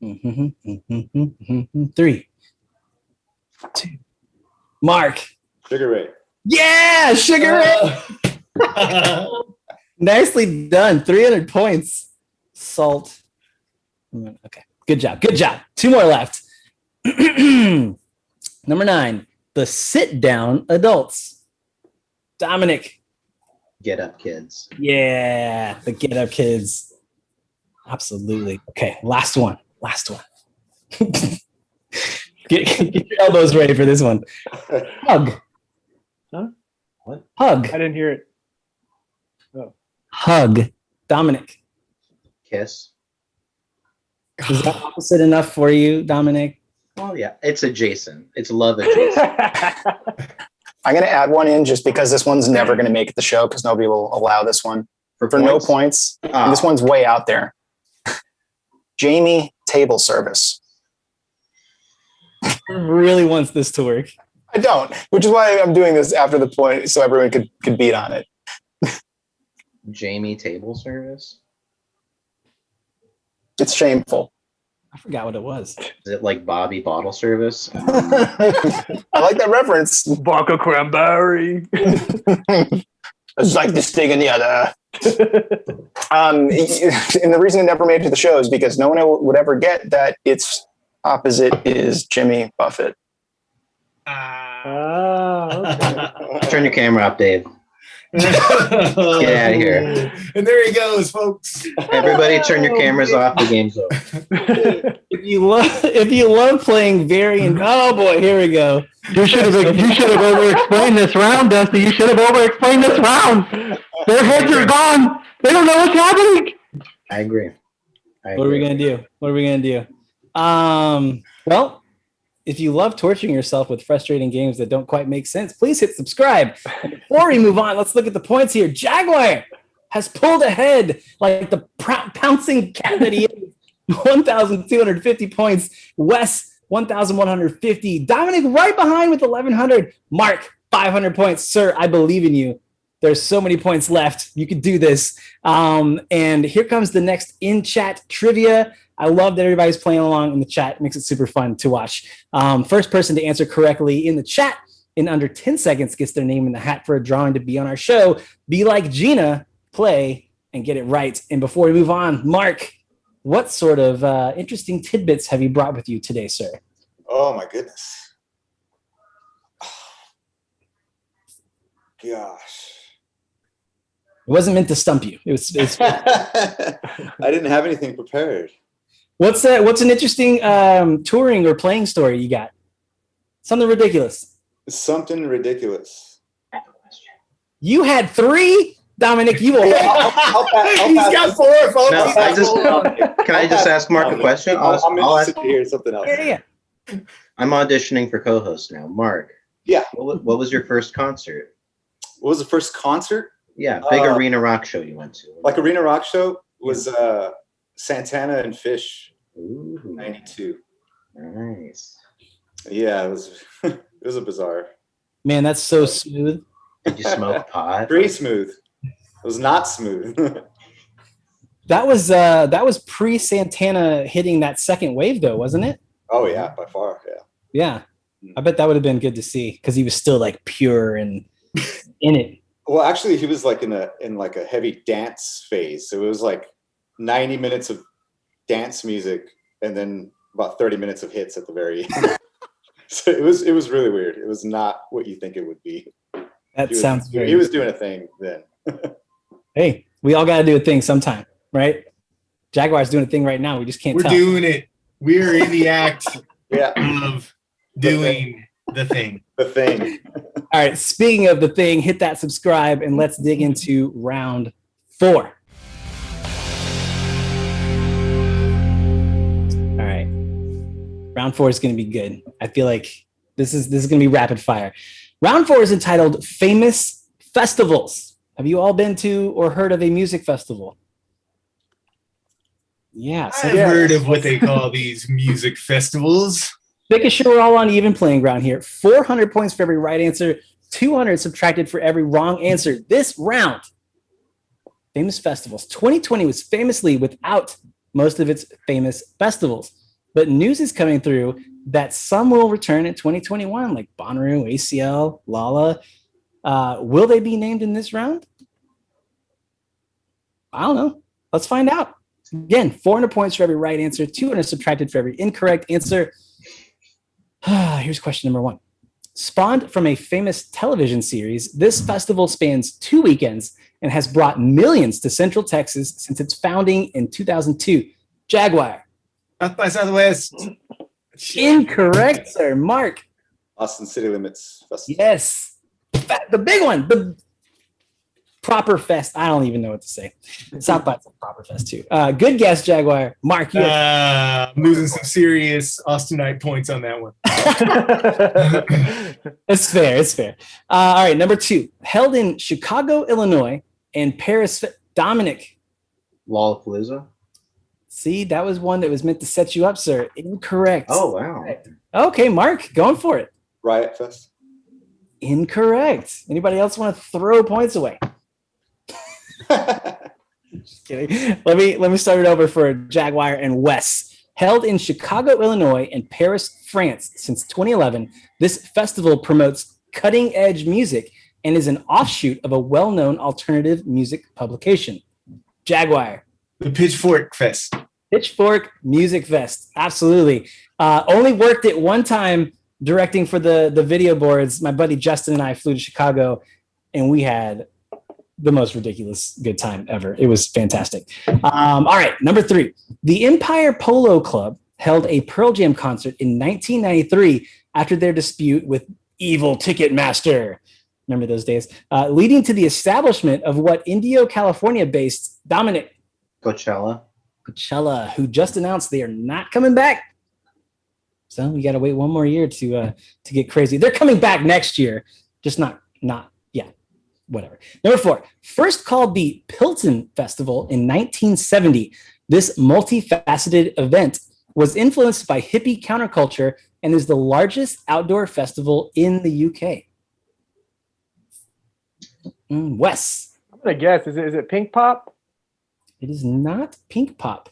3, 2. Mark. Sugar Ray. Yeah, Sugar Ray. Nicely done. 300 points. Salt. Okay. Good job. Good job. 2 more left. Number 9. The sit down adults. Dominic. Get up, kids. Yeah. The get up kids. Absolutely. Okay. Last one. Get your elbows ready for this one. Hug. Huh? What? Hug. I didn't hear it. Hug. Dominic. Kiss. Is that opposite enough for you, Dominic? Oh yeah, it's adjacent. It's love adjacent. I'm going to add one in just because this one's never going to make it the show because nobody will allow this one for no points. Ah. And this one's way out there. Jamie Table Service. Really wants this to work. I don't, which is why I'm doing this after the point so everyone could beat on it. Jamie Table Service. It's shameful. I forgot what it was. Is it like Bobby Bottle Service? I like that reference. Vodka cranberry. It's like this thing and the other. And the reason it never made it to the show is because no one would ever get that its opposite is Jimmy Buffett. Okay. Turn your camera off, Dave. Get out of here. And there he goes, folks. Everybody turn your cameras off. The game's over. If you love playing oh boy, here we go. You should have over-explained this round, Dusty. You should have over-explained this round. Their heads are gone. They don't know what's happening. I agree. What are we gonna do? Well, if you love torturing yourself with frustrating games that don't quite make sense, please hit subscribe. And before we move on, let's look at the points here. Jaguar has pulled ahead like the pouncing cat that he is. 1,250 points. Wes, 1,150. Dominic right behind with 1,100. Mark, 500 points. Sir, I believe in you. There's so many points left. You can do this. And here comes the next in-chat trivia. I love that everybody's playing along in the chat. It makes it super fun to watch. First person to answer correctly in the chat in under 10 seconds gets their name in the hat for a drawing to be on our show. Be like Gina, play, and get it right. And before we move on, Mark, what sort of interesting tidbits have you brought with you today, sir? Oh my goodness. Gosh. It wasn't meant to stump you. It's I didn't have anything prepared. What's an interesting touring or playing story you got? Something ridiculous. Something ridiculous. You had 3, Dominic. You will. He's got 4, folks. No, can I just ask Mark a question? I'll ask you to hear something else. Yeah. I'm auditioning for co-host now. Mark. Yeah. What was your first concert? What was the first concert? Yeah, big arena rock show you went to. Like arena rock show was Santana and Fish. Ooh, 92. Nice. Yeah, it was it was a bizarre. Man, that's so smooth. Did you smoke pot? Pretty smooth. It was not smooth. That was pre-Santana hitting that second wave, though, wasn't it? Oh yeah, by far. Yeah. Yeah. I bet that would have been good to see because he was still like pure and in it. Well, actually, he was like in a heavy dance phase. So it was like 90 minutes of dance music and then about 30 minutes of hits at the very end. So it was really weird. It was not what you think it would be. He was doing a thing then. Hey, we all got to do a thing sometime, right? Jaguar's doing a thing right now. We just can't tell. We're doing it. We're in the act Yeah. of doing the thing. The thing. All right, speaking of the thing, hit that subscribe and let's dig into round 4. All right. Round 4 is going to be good. I feel like this is going to be rapid fire. Round 4 is entitled Famous Festivals. Have you all been to or heard of a music festival? Yeah. I've heard of what they call these music festivals. Making sure we're all on even playing ground here. 400 points for every right answer, 200 subtracted for every wrong answer. This round, famous festivals. 2020 was famously without most of its famous festivals, but news is coming through that some will return in 2021, like Bonnaroo, ACL, Lala. Will they be named in this round? I don't know. Let's find out. Again, 400 points for every right answer, 200 subtracted for every incorrect answer. Here's question number 1. Spawned from a famous television series, this festival spans 2 weekends and has brought millions to Central Texas since its founding in 2002. Jaguar. South by Southwest. Incorrect, sir. Mark. Austin City Limits Festival. Yes. The big one. The Proper Fest. I don't even know what to say. South by Proper Fest too. Good guess, Jaguar. Mark, you I'm losing some serious Austinite points on that one. It's fair. It's fair. All right, number 2. Held in Chicago, Illinois, and Paris. Dominic. Lollapalooza. See, that was one that was meant to set you up, sir. Incorrect. Oh wow. Okay, Mark, going for it. Riot Fest. Incorrect. Anybody else want to throw points away? Just kidding. Let me start it over for Jaguar and Wes. Held in Chicago, Illinois, and Paris, France since 2011, this festival promotes cutting-edge music and is an offshoot of a well-known alternative music publication? Jaguar. The Pitchfork Fest. Pitchfork Music Fest. Absolutely. Only worked it one time directing for the video boards. My buddy Justin and I flew to Chicago, and we had the most ridiculous good time ever. It was fantastic. All right, number 3. The Empire Polo Club held a Pearl Jam concert in 1993 after their dispute with Evil Ticketmaster. Remember those days? Leading to the establishment of what Indio, California-based Dominic Coachella, who just announced they are not coming back. So we got to wait one more year to get crazy. They're coming back next year, just not yet. Whatever. Number 4, first called the Pilton Festival in 1970. This multifaceted event was influenced by hippie counterculture and is the largest outdoor festival in the UK. Wes. I'm gonna guess. Is it Pink Pop? It is not Pink Pop.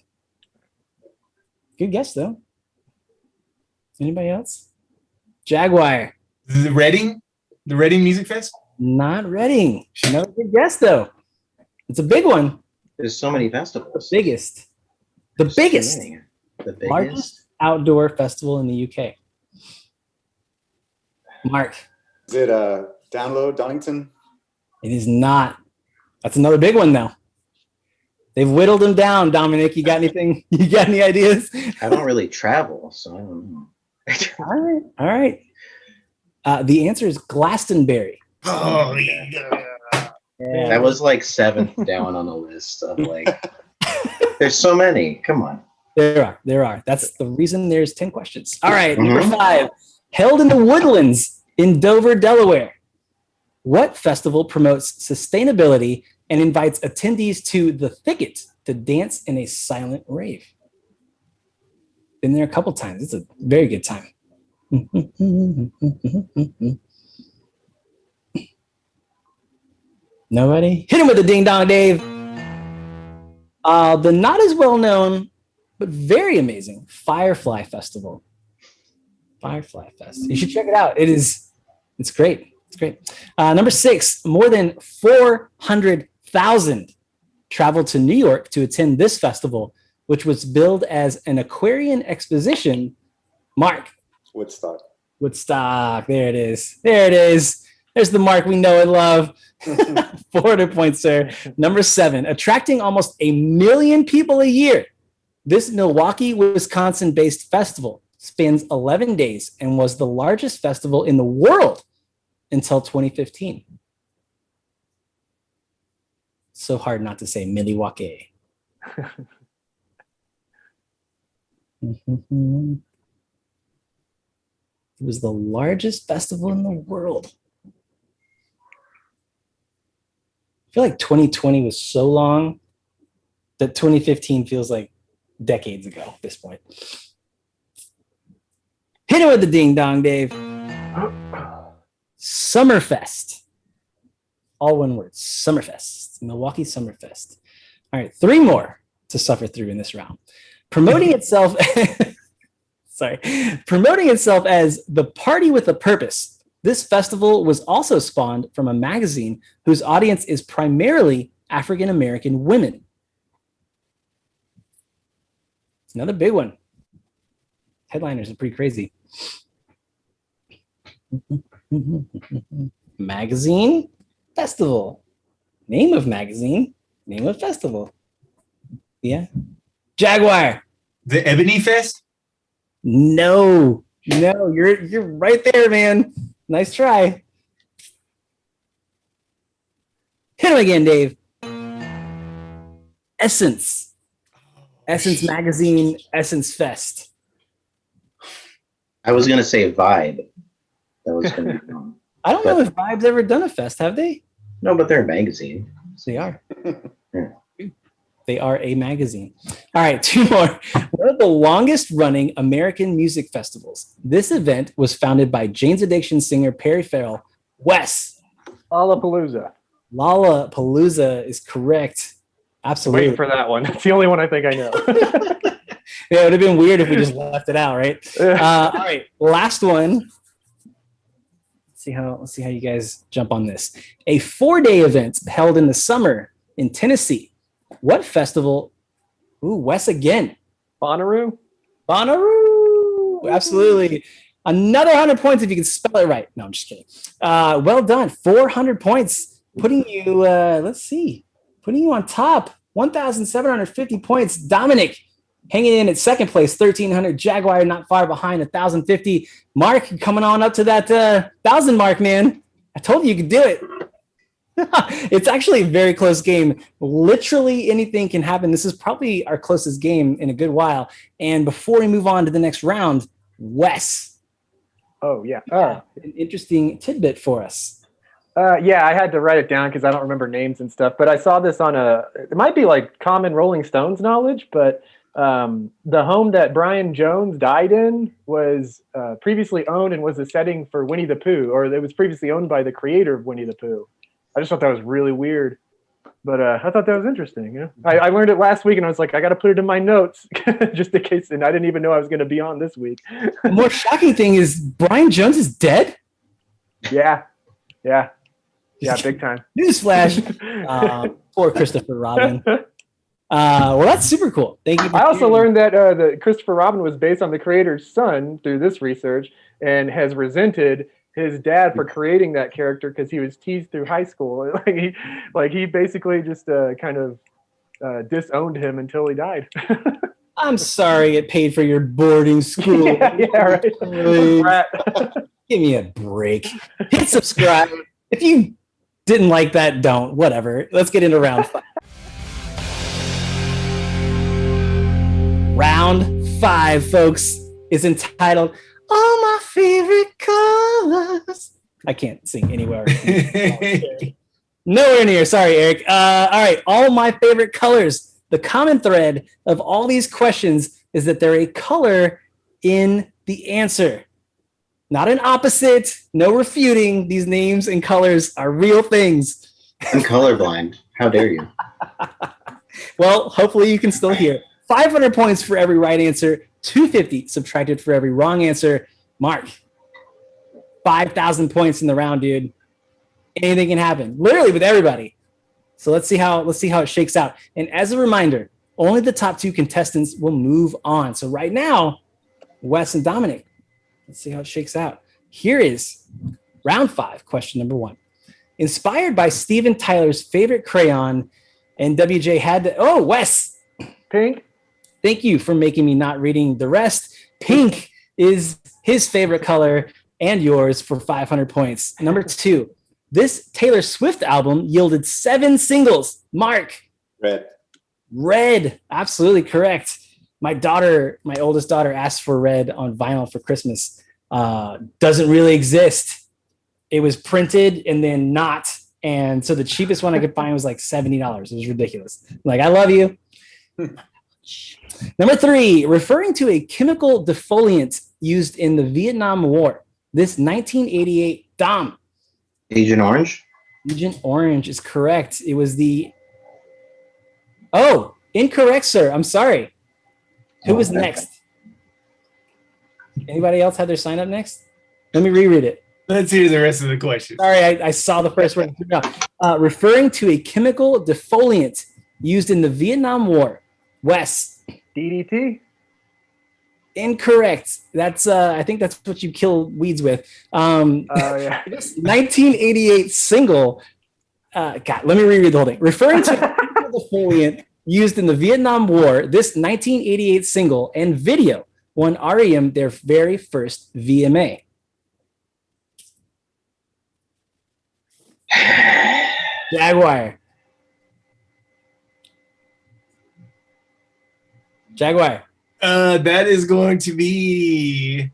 Good guess though. Anybody else? Jaguar. The Reading Music Fest. Not Reading. Another good guess though. It's a big one. there's so many festivals. The biggest. The biggest. Largest outdoor festival in the UK. Mark. Is it Download Donington? It is not. That's another big one now. They've whittled them down. Dominic, you got anything? You got any ideas? I don't really travel, so I don't know. All right. The answer is Glastonbury. Oh, yeah. Yeah. That was like 7th down on the list of like. There's so many. Come on. There are. That's the reason there's 10 questions. All right, number 5. Held in the Woodlands in Dover, Delaware. What festival promotes sustainability and invites attendees to the Thicket to dance in a silent rave? Been there a couple times. It's a very good time. Nobody? Hit him with the ding dong, Dave. The not as well known, but very amazing Firefly Festival. Firefly Fest. You should check it out. It's great. It's great. Number 6, more than 400,000 traveled to New York to attend this festival, which was billed as an Aquarian exposition. Mark. Woodstock. There it is. There's the Mark we know and love. 400 points, sir. Number 7, attracting almost 1 million people a year. This Milwaukee, Wisconsin-based festival spans 11 days and was the largest festival in the world until 2015. So hard not to say Milwaukee. It was the largest festival in the world. I feel like 2020 was so long that 2015 feels like decades ago at this point. Hit it with the ding dong, Dave. Summerfest. All one word. Summerfest. Milwaukee Summerfest. All right, 3 more to suffer through in this round. Promoting itself as the Party with a Purpose. This festival was also spawned from a magazine whose audience is primarily African American women. It's another big one. Headliners are pretty crazy. Magazine, festival. Name of magazine, name of festival. Yeah. Jaguar. The Ebony Fest? No, you're right there, man. Nice try. Hit him again, Dave. Essence. Essence Magazine, Essence Fest. I was gonna say Vibe. That was gonna be wrong. I don't know if Vibe's ever done a fest, have they? No, but they're a magazine. They are. Yeah. They are a magazine. All right, 2 more. One of the longest running American music festivals. This event was founded by Jane's Addiction singer Perry Farrell. Wes. Lollapalooza. Lollapalooza is correct. Absolutely. Waiting for that one. It's the only one I think I know. Yeah, it would have been weird if we just left it out, right? All right, last one. Let's Let's see how you guys jump on this. A 4-day event held in the summer in Tennessee. What festival? Ooh, Wes again. Bonnaroo? Bonnaroo. Absolutely. Another 100 points if you can spell it right. No, I'm just kidding. Well done. 400 points. Putting you, let's see, putting you on top. 1,750 points. Dominic hanging in at second place, 1,300. Jaguar not far behind, 1,050. Mark coming on up to that 1,000 mark, man. I told you could do it. It's actually a very close game. Literally anything can happen. This is probably our closest game in a good while. And before we move on to the next round, Wes. Oh, yeah. An interesting tidbit for us. Yeah, I had to write it down because I don't remember names and stuff. But I saw this on it might be like common Rolling Stones knowledge, but the home that Brian Jones died in was previously owned and was a setting for Winnie the Pooh, or it was previously owned by the creator of Winnie the Pooh. I just thought that was really weird, but I thought that was interesting. You know, I learned it last week, and I was like, I got to put it in my notes just in case. And I didn't even know I was going to be on this week. The more shocking thing is Brian Jones is dead. Yeah, big time. Newsflash. Poor Christopher Robin. Well, that's super cool. Thank you. I also learned that the Christopher Robin was based on the creator's son through this research, and has resented his dad for creating that character because he was teased through high school. He basically just kind of disowned him until he died. I'm sorry it paid for your boarding school. yeah, right. Give me a break. Hit subscribe. If you didn't like that, don't. Whatever. Let's get into round 5. Round 5, folks, is entitled All My Favorite Colors. I can't sing anywhere. Nowhere near. Sorry, Eric. All right. All my favorite colors. The common thread of all these questions is that they're a color in the answer. Not an opposite. No refuting. These names and colors are real things. I'm colorblind. How dare you? Well, hopefully you can still hear. 500 points for every right answer. 250 subtracted for every wrong answer. Mark, 5,000 points in the round, dude. Anything can happen, literally with everybody. So let's see how it shakes out. And as a reminder, only the top 2 contestants will move on. So right now, Wes and Dominic, let's see how it shakes out. Here is round 5, question number 1. Inspired by Steven Tyler's favorite crayon, and WJ had to, oh, Wes. Pink. Thank you for making me not reading the rest. Pink is his favorite color and yours for 500 points. Number 2, this Taylor Swift album yielded 7 singles. Mark. Red. Absolutely correct. My oldest daughter asked for red on vinyl for Christmas. Doesn't really exist. It was printed and then not. And so the cheapest one I could find was like $70. It was ridiculous. Like, I love you. Number 3, referring to a chemical defoliant used in the Vietnam War. This 1988 Dom. Agent Orange? Agent Orange is correct. It was the... Oh, incorrect, sir. I'm sorry. Who was next? Anybody else have their sign up next? Let me reread it. Let's hear the rest of the question. Sorry, I saw the first word. Referring to a chemical defoliant used in the Vietnam War. Wes. DDT? Incorrect. That's I think that's what you kill weeds with. Yeah. This 1988 single. God, let me reread the whole thing. Referring to a chemical defoliant used in the Vietnam War, this 1988 single and video won REM their very first VMA. Jaguar. That is going to be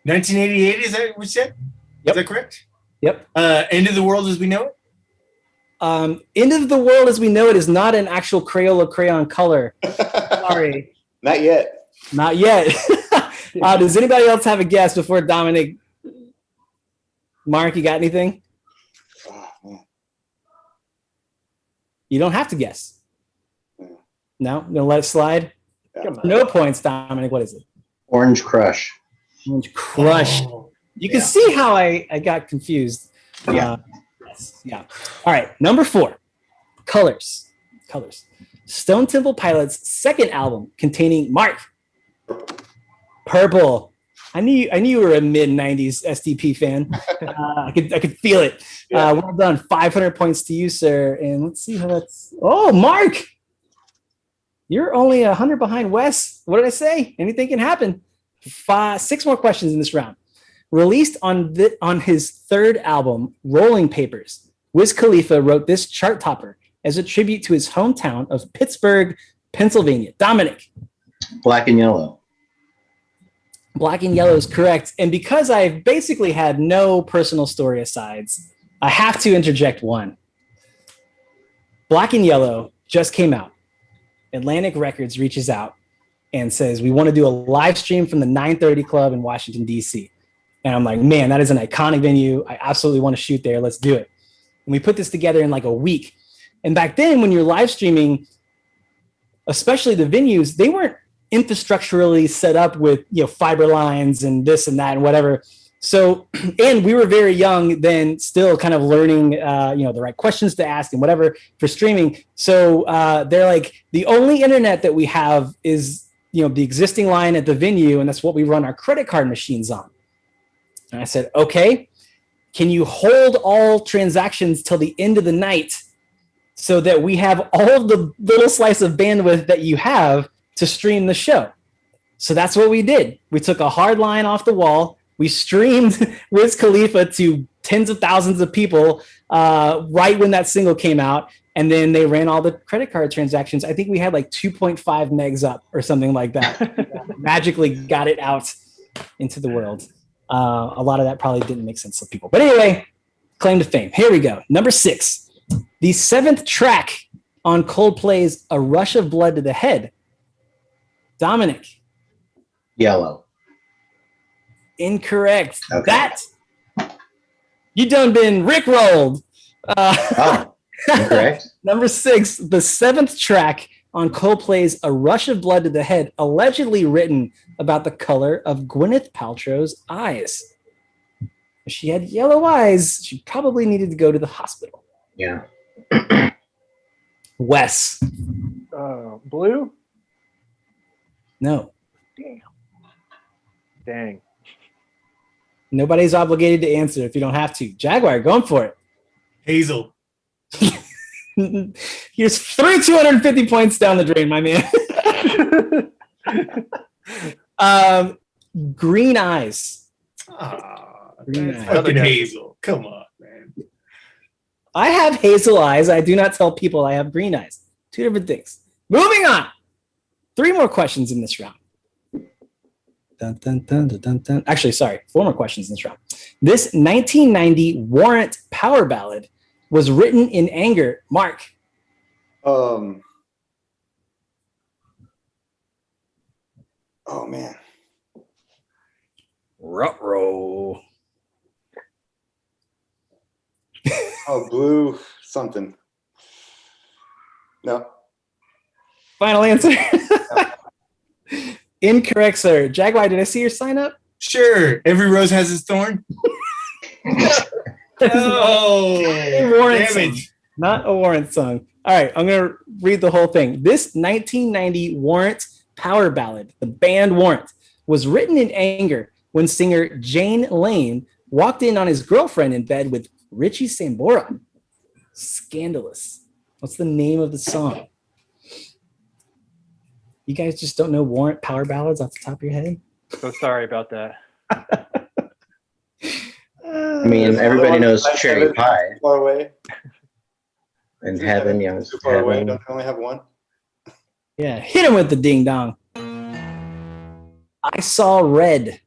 1988. Is that what you said? Yep. Is that correct? Yep. End of the world as we know it. End of the world as we know it is not an actual Crayola crayon color. Sorry. Not yet. Not yet. Does anybody else have a guess before Dominic? Mark, you got anything? Oh, man. You don't have to guess. No? I'm going to let it slide? Yeah. No points, Dominic. What is it? Orange Crush. Orange Crush. Oh, You can see how I got confused. Yeah. Yeah. All right. Number 4, Colors. Stone Temple Pilots' second album containing Mark. Purple. I knew you were a mid '90s SDP fan. I could feel it. Yeah. Well done. 500 points to you, sir. And let's see how that's. Oh, Mark, you're only 100 behind Wes. What did I say? Anything can happen. 6 more questions in this round. Released on his third album, Rolling Papers, Wiz Khalifa wrote this chart topper as a tribute to his hometown of Pittsburgh, Pennsylvania. Dominic. Black and Yellow. Black and Yellow is correct. And because I've basically had no personal story asides, I have to interject one. Black and Yellow just came out. Atlantic Records reaches out and says, we want to do a live stream from the 930 Club in Washington, D.C. And I'm like, man, that is an iconic venue. I absolutely want to shoot there. Let's do it. And we put this together in like a week. And back then, when you're live streaming, especially the venues, they weren't infrastructurally set up with fiber lines and this and that and whatever. So, and we were very young then, still kind of learning, the right questions to ask and whatever for streaming. So they're like, the only internet that we have is, the existing line at the venue, and that's what we run our credit card machines on. And I said, okay, can you hold all transactions till the end of the night so that we have all of the little slice of bandwidth that you have to stream the show? So that's what we did. We took a hard line off the wall. We streamed Wiz Khalifa to tens of thousands of people right when that single came out. And then they ran all the credit card transactions. I think we had like 2.5 megs up or something like that. Magically got it out into the world. A lot of that probably didn't make sense to people. But anyway, claim to fame. Here we go. Number 6. The 7th track on Coldplay's A Rush of Blood to the Head. Dominic. Yellow. Incorrect. Okay. That you done been rickrolled. Incorrect. Number 6, the 7th track on Coldplay's A Rush of Blood to the Head, allegedly written about the color of Gwyneth Paltrow's eyes. If she had yellow eyes, she probably needed to go to the hospital. Yeah. Wes. Blue? No. Dang. Nobody's obligated to answer if you don't have to. Jaguar, going for it. Hazel. Here's 250 points down the drain, my man. Green eyes. Green eyes. Fucking Hazel. Come on, man. I have hazel eyes. I do not tell people I have green eyes. 2 different things. Moving on. 3 more questions in this round. Dun, dun, dun, dun, dun, dun. Actually, sorry, 4 more questions in this round. This 1990 Warrant power ballad was written in anger. Mark. Oh man. Ruh-roh. Oh, blue something. No. Final answer. Incorrect, sir. Jaguar, did I see your sign up? Sure. Every rose has its thorn. Oh, A Warrant damage. song, not a Warrant song. All right, I'm going to read the whole thing. This 1990 Warrant power ballad, the band Warrant, was written in anger when singer Jane Lane walked in on his girlfriend in bed with Richie Sambora. Scandalous. What's the name of the song? You guys just don't know Warrant power ballads off the top of your head? So sorry about that. I mean, everybody knows Cherry Pie Far away. and Heaven. Too far away. Heaven. Don't they only have one? Yeah, hit him with the ding dong. I saw red.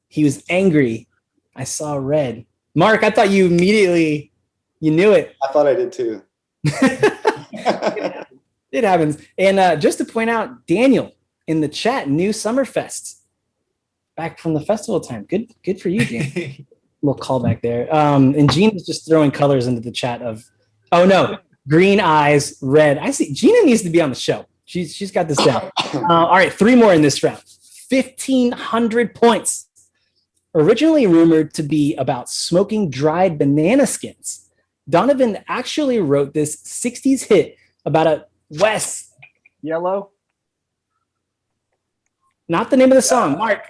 He was angry. I saw red. Mark, I thought you immediately, you knew it. I thought I did too. It happens. And just to point out, Daniel in the chat, new Summerfest. Back from the festival time. Good for you, Dan. Little callback there. And Gina is just throwing colors into the chat of, oh no, green eyes, red. I see. Gina needs to be on the show. She's got this down. All right, 3 more in this round. 1,500 points. Originally rumored to be about smoking dried banana skins, Donovan actually wrote this 60s hit about a Wes. Yellow. Not the name of the song, Mark.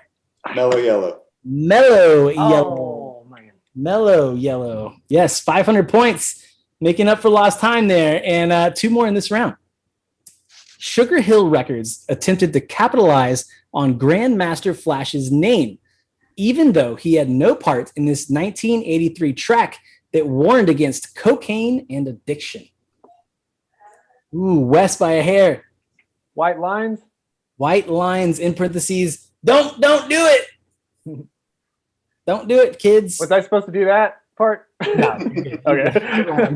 Mellow Yellow. Mellow Yellow. Oh man. Mellow Yellow. Yes, 500 points, making up for lost time there, and 2 more in this round. Sugar Hill Records attempted to capitalize on Grandmaster Flash's name, even though he had no part in this 1983 track that warned against cocaine and addiction. Ooh, West by a hair. White Lines. White lines in parentheses. Don't do it. Don't do it, kids. Was I supposed to do that part? No. Okay.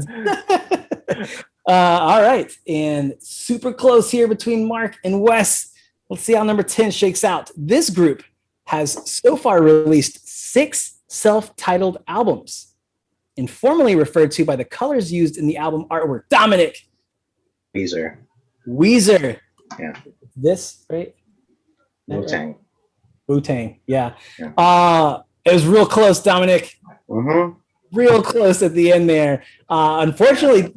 All right. And super close here between Mark and Wes. Let's see how number 10 shakes out. This group has so far released 6 self-titled albums, informally referred to by the colors used in the album artwork. Dominic. Weezer. Yeah. This, right? Wu-Tang. Wu-Tang, yeah. Yeah. It was real close, Dominic. Mm-hmm. Real close at the end there. Fortunately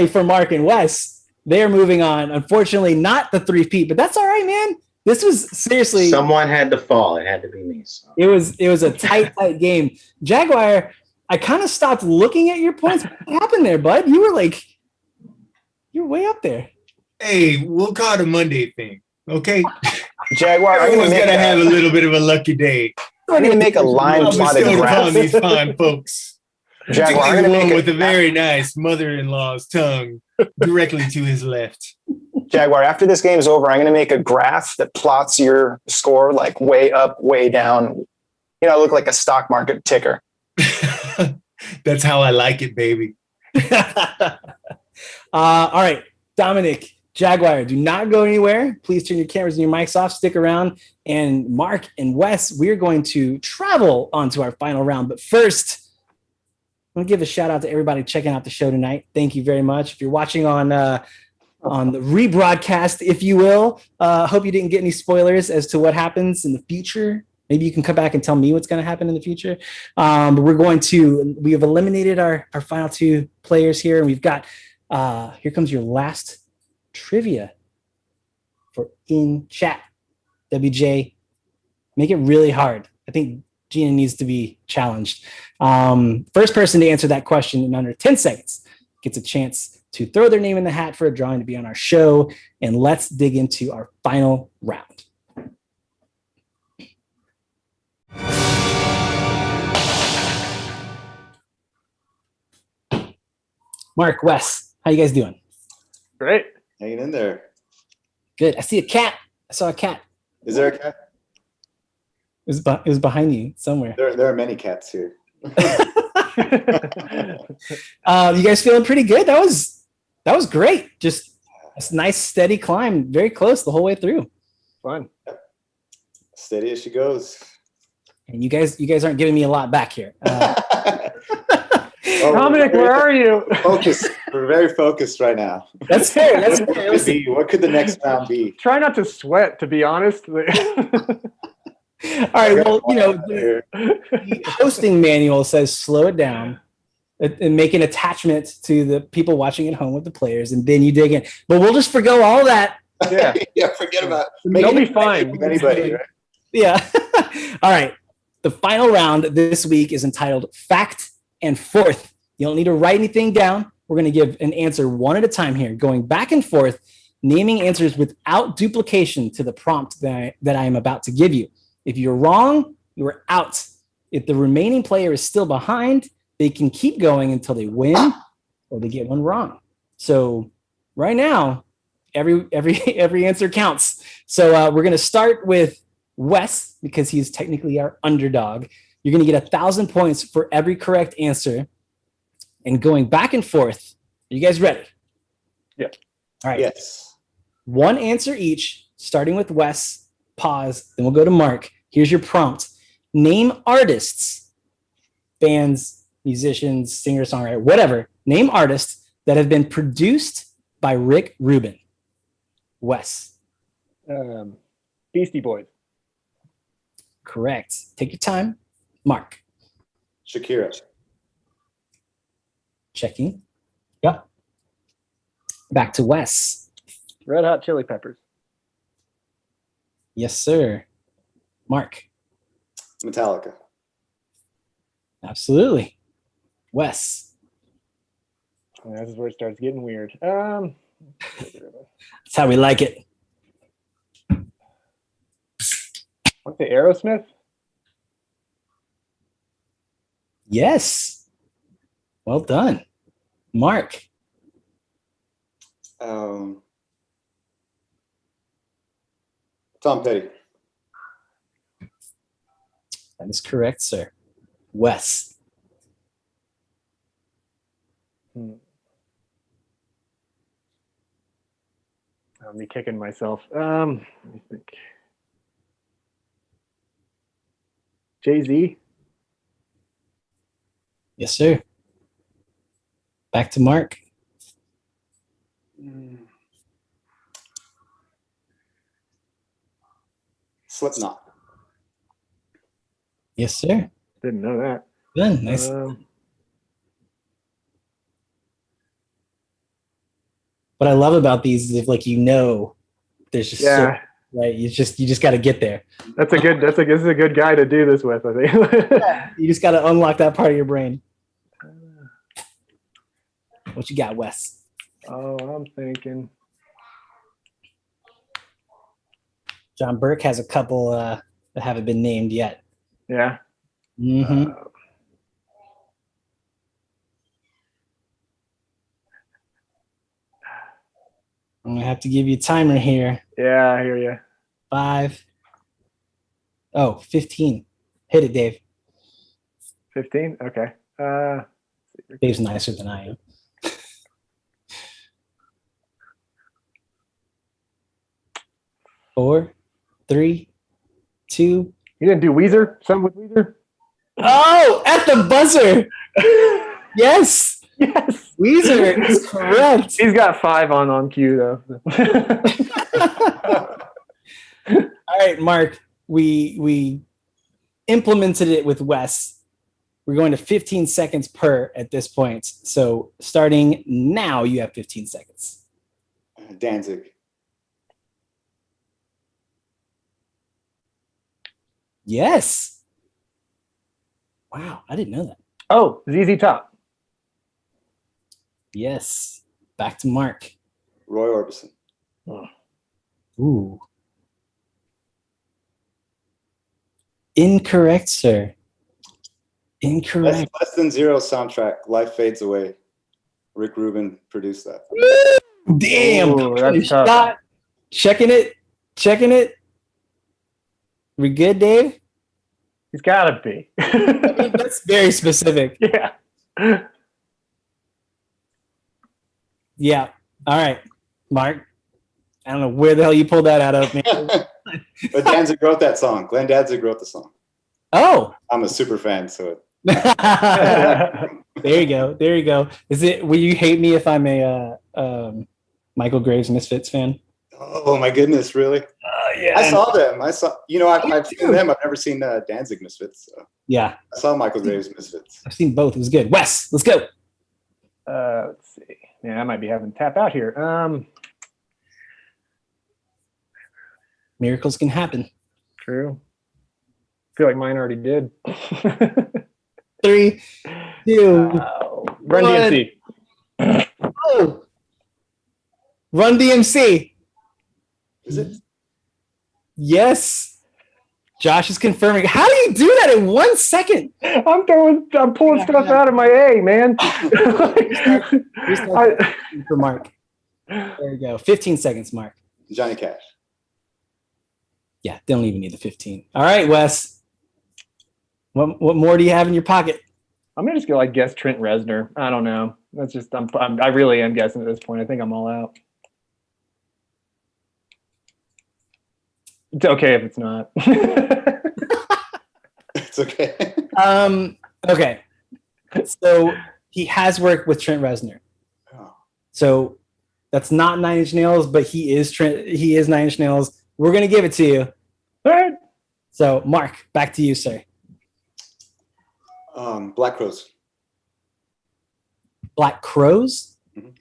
for Mark and Wes, they're moving on. Unfortunately, not the 3-peat, but that's all right, man. This was seriously. Someone had to fall. It had to be me. So. It was a tight game. Jaguar, I kind of stopped looking at your points. What happened there, bud? You're way up there. Hey, we'll call it a Monday thing, okay? Jaguar, I'm Everyone's going gonna have a little bit of a lucky day. to make a line plotted Bestowed graph. upon these fine folks. Jaguar, I'm Particularly going to the one make with a very nice mother-in-law's tongue directly to his left. Jaguar, after this game is over, I'm going to make a graph that plots your score like way up, way down. Look like a stock market ticker. That's how I like it, baby. All right, Dominic, Jaguar, do not go anywhere. Please turn your cameras and your mics off. Stick around. And Mark and Wes, we're going to travel onto our final round. But first, I want to give a shout out to everybody checking out the show tonight. Thank you very much. If you're watching on the rebroadcast, if you will, hope you didn't get any spoilers as to what happens in the future. Maybe you can come back and tell me what's going to happen in the future. But we have eliminated our final 2 players here. And we've got, here comes your last trivia for in chat. WJ, make it really hard. I think Gina needs to be challenged. First person to answer that question in under 10 seconds gets a chance to throw their name in the hat for a drawing to be on our show. And let's dig into our final round. Mark, Wes, how you guys doing? Great. Hanging in there. Good. I see a cat. I saw a cat. Is there a cat? It was behind you somewhere. There are many cats here. You guys feeling pretty good? That was great. Just a nice steady climb, very close the whole way through. Fun. Steady as she goes. And you guys aren't giving me a lot back here. Dominic, where are you? Focused. We're very focused right now. That's fair. That's fair. What could the next round be? Try not to sweat, to be honest. All right. Well, the hosting manual says slow it down and make an attachment to the people watching at home with the players, and then you dig in. But we'll just forgo all that. Yeah. Yeah, forget about it. You'll be fine. Anybody, right? Yeah. All right. The final round this week is entitled Fact and Forth. You don't need to write anything down. We're going to give an answer one at a time here, going back and forth, naming answers without duplication to the prompt that I am about to give you. If you're wrong, you're out. If the remaining player is still behind, they can keep going until they win or they get one wrong. So right now, every answer counts. So we're going to start with Wes because he's technically our underdog. You're going to get 1,000 points for every correct answer. And going back and forth. Are you guys ready? Yeah. All right. Yes. One answer each, starting with Wes. Pause. Then we'll go to Mark. Here's your prompt. Name artists, bands, musicians, singer, songwriter, whatever. Name artists that have been produced by Rick Rubin. Wes. Beastie Boys. Correct. Take your time. Mark. Shakira. Checking. Yep. Back to Wes. Red Hot Chili Peppers. Yes, sir. Mark. Metallica. Absolutely. Wes. This is where it starts getting weird. That's how we like it. What's the Aerosmith? Yes. Well done. Mark. Tom Petty. That is correct, sir. Wes. I'm be kicking myself. Let me think. Jay-Z. Yes, sir. Back to Mark. Slipknot. Yes, sir. Didn't know that. Good. Nice. What I love about these is if there's just Yeah. right. You just got to get there. This is a good guy to do this with, I think. You just got to unlock that part of your brain. What you got, Wes? Oh, I'm thinking. John Burke has a couple that haven't been named yet. Yeah. Mm-hmm. I'm gonna have to give you a timer here. Yeah, I hear you. 5. 15. Hit it, Dave. 15? Okay. Dave's nicer than I am. 4, 3, 2. You didn't do Weezer? Something with Weezer? Oh, at the buzzer. Yes. Yes. Weezer is correct. He's got 5 on cue, though. All right, Mark. We implemented it with Wes. We're going to 15 seconds per at this point. So starting now, you have 15 seconds. Danzig. Yes. Wow, I didn't know that. Oh, ZZ Top. Yes. Back to Mark. Roy Orbison. Ooh. Incorrect, sir. Incorrect. Less Than Zero soundtrack. Life Fades Away. Rick Rubin produced that. Damn. Ooh, that's shot. tough. Checking it. We good, Dave? He's got to be. That's very specific. Yeah. Yeah. All right, Mark. I don't know where the hell you pulled that out of, man. But Danzig wrote that song. Glenn Danzig wrote the song. Oh. I'm a super fan, so. There you go. Will you hate me if I'm a Michael Graves Misfits fan? Oh my goodness, really? Yeah. I saw them. I've seen them. I've never seen Danzig Misfits. So. Yeah. I saw Michael Graves Misfits. I've seen both. It was good. Wes, let's go. Let's see. Yeah, I might be having to tap out here. Miracles can happen. True. I feel like mine already did. 3, 2, Run DMC. Oh. Run DMC. Is it? Yes. Josh is confirming. How do you do that in 1 second? I'm pulling stuff out of my A, man. For Mark. There you go. 15 seconds, Mark. Johnny Cash. Yeah, don't even need the 15. All right, Wes. What more do you have in your pocket? I'm gonna just go guess Trent Reznor. I don't know. That's just I really am guessing at this point. I think I'm all out. It's okay if it's not. It's okay. Okay. So he has worked with Trent Reznor. Oh. So that's not 9 Inch Nails, but he is Nine Inch Nails. We're gonna give it to you. All right. So, Mark, back to you, sir. Black Crows. Black Crows? Mhm.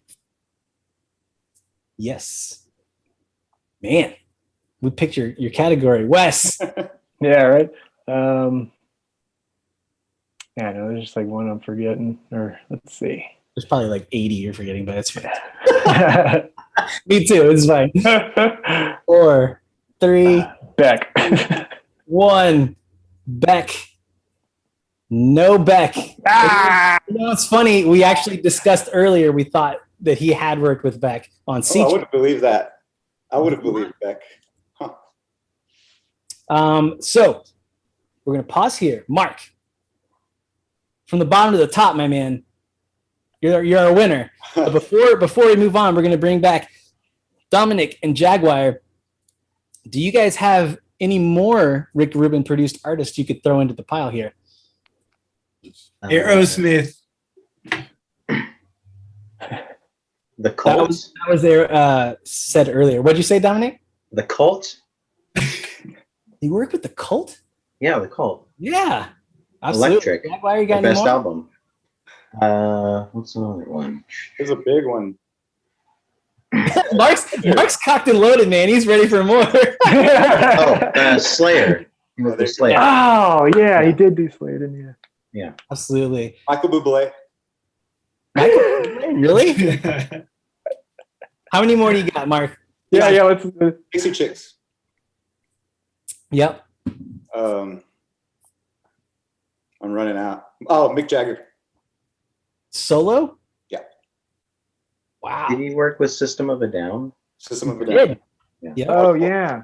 Yes. Man, we picked your category. Wes. Yeah, right. Yeah, no, there's just like one I'm forgetting. Or let's see. There's probably like 80 you're forgetting, but it's fine. Me too. It's fine. 4, 3, Beck. 1. Beck. No Beck. Ah! You know, it's funny. We actually discussed earlier. We thought that he had worked with Beck on Oh, Sea I Change. wouldn't believe that. I would have believed Beck. Huh. So we're gonna pause here. Mark, from the bottom to the top, my man, you're our winner. But before we move on, we're gonna bring back Dominic and Jaguar. Do you guys have any more Rick Rubin produced artists you could throw into the pile here? Aerosmith. The Cult. That was there said earlier. What'd you say, Dominic? The Cult. You work with the Cult? Yeah, The Cult. Yeah, absolutely. Electric. Jaguar, you got The any best more? album. What's another one? There's a big one. Mark's cocked and loaded, man. He's ready for more. Slayer. He was the Slayer. Oh, yeah, he did do Slade, didn't he? Yeah. Absolutely. Michael Bublé. Really? How many more do you got, Mark? Yeah, let's. Dixie Chicks. Yep. I'm running out. Oh, Mick Jagger. Solo? Yeah. Wow. Did he work with System of a Down? System of a Good. Down. Yeah. Yep. Oh, yeah.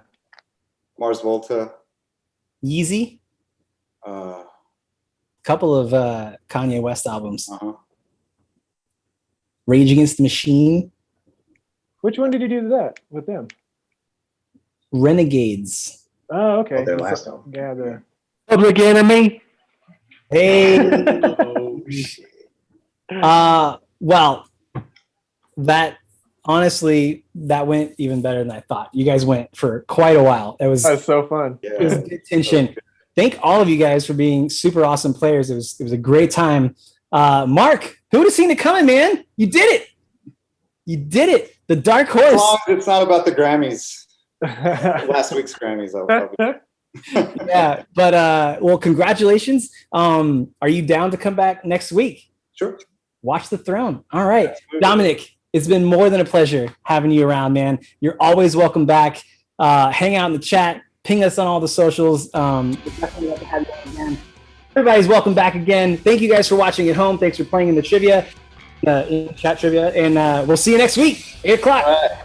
Mars Volta. Yeezy. Uh, Couple of Kanye West albums. uh-huh. Rage Against the Machine. Which one did you do that with them? Renegades. Oh, okay. Oh, their last album. Yeah, the. Public Enemy. Hey. Oh, shit. Well, that honestly, that went even better than I thought. You guys went for quite a while. It was so fun. It was Yeah. good tension. Thank all of you guys for being super awesome players. It was a great time. Mark, who would have seen it coming, man? You did it. You did it. The dark As long horse. as it's not about the Grammys. Last week's Grammys. I'll be. Yeah. But well, congratulations. Are you down to come back next week? Sure. Watch the Throne. All right. Absolutely. Dominic, it's been more than a pleasure having you around, man. You're always welcome back. Hang out in the chat. Ping us on all the socials. We'd definitely love to have you on again. Everybody's welcome back again. Thank you guys for watching at home. Thanks for playing in the trivia, in chat trivia, and we'll see you next week, 8 o'clock. All right.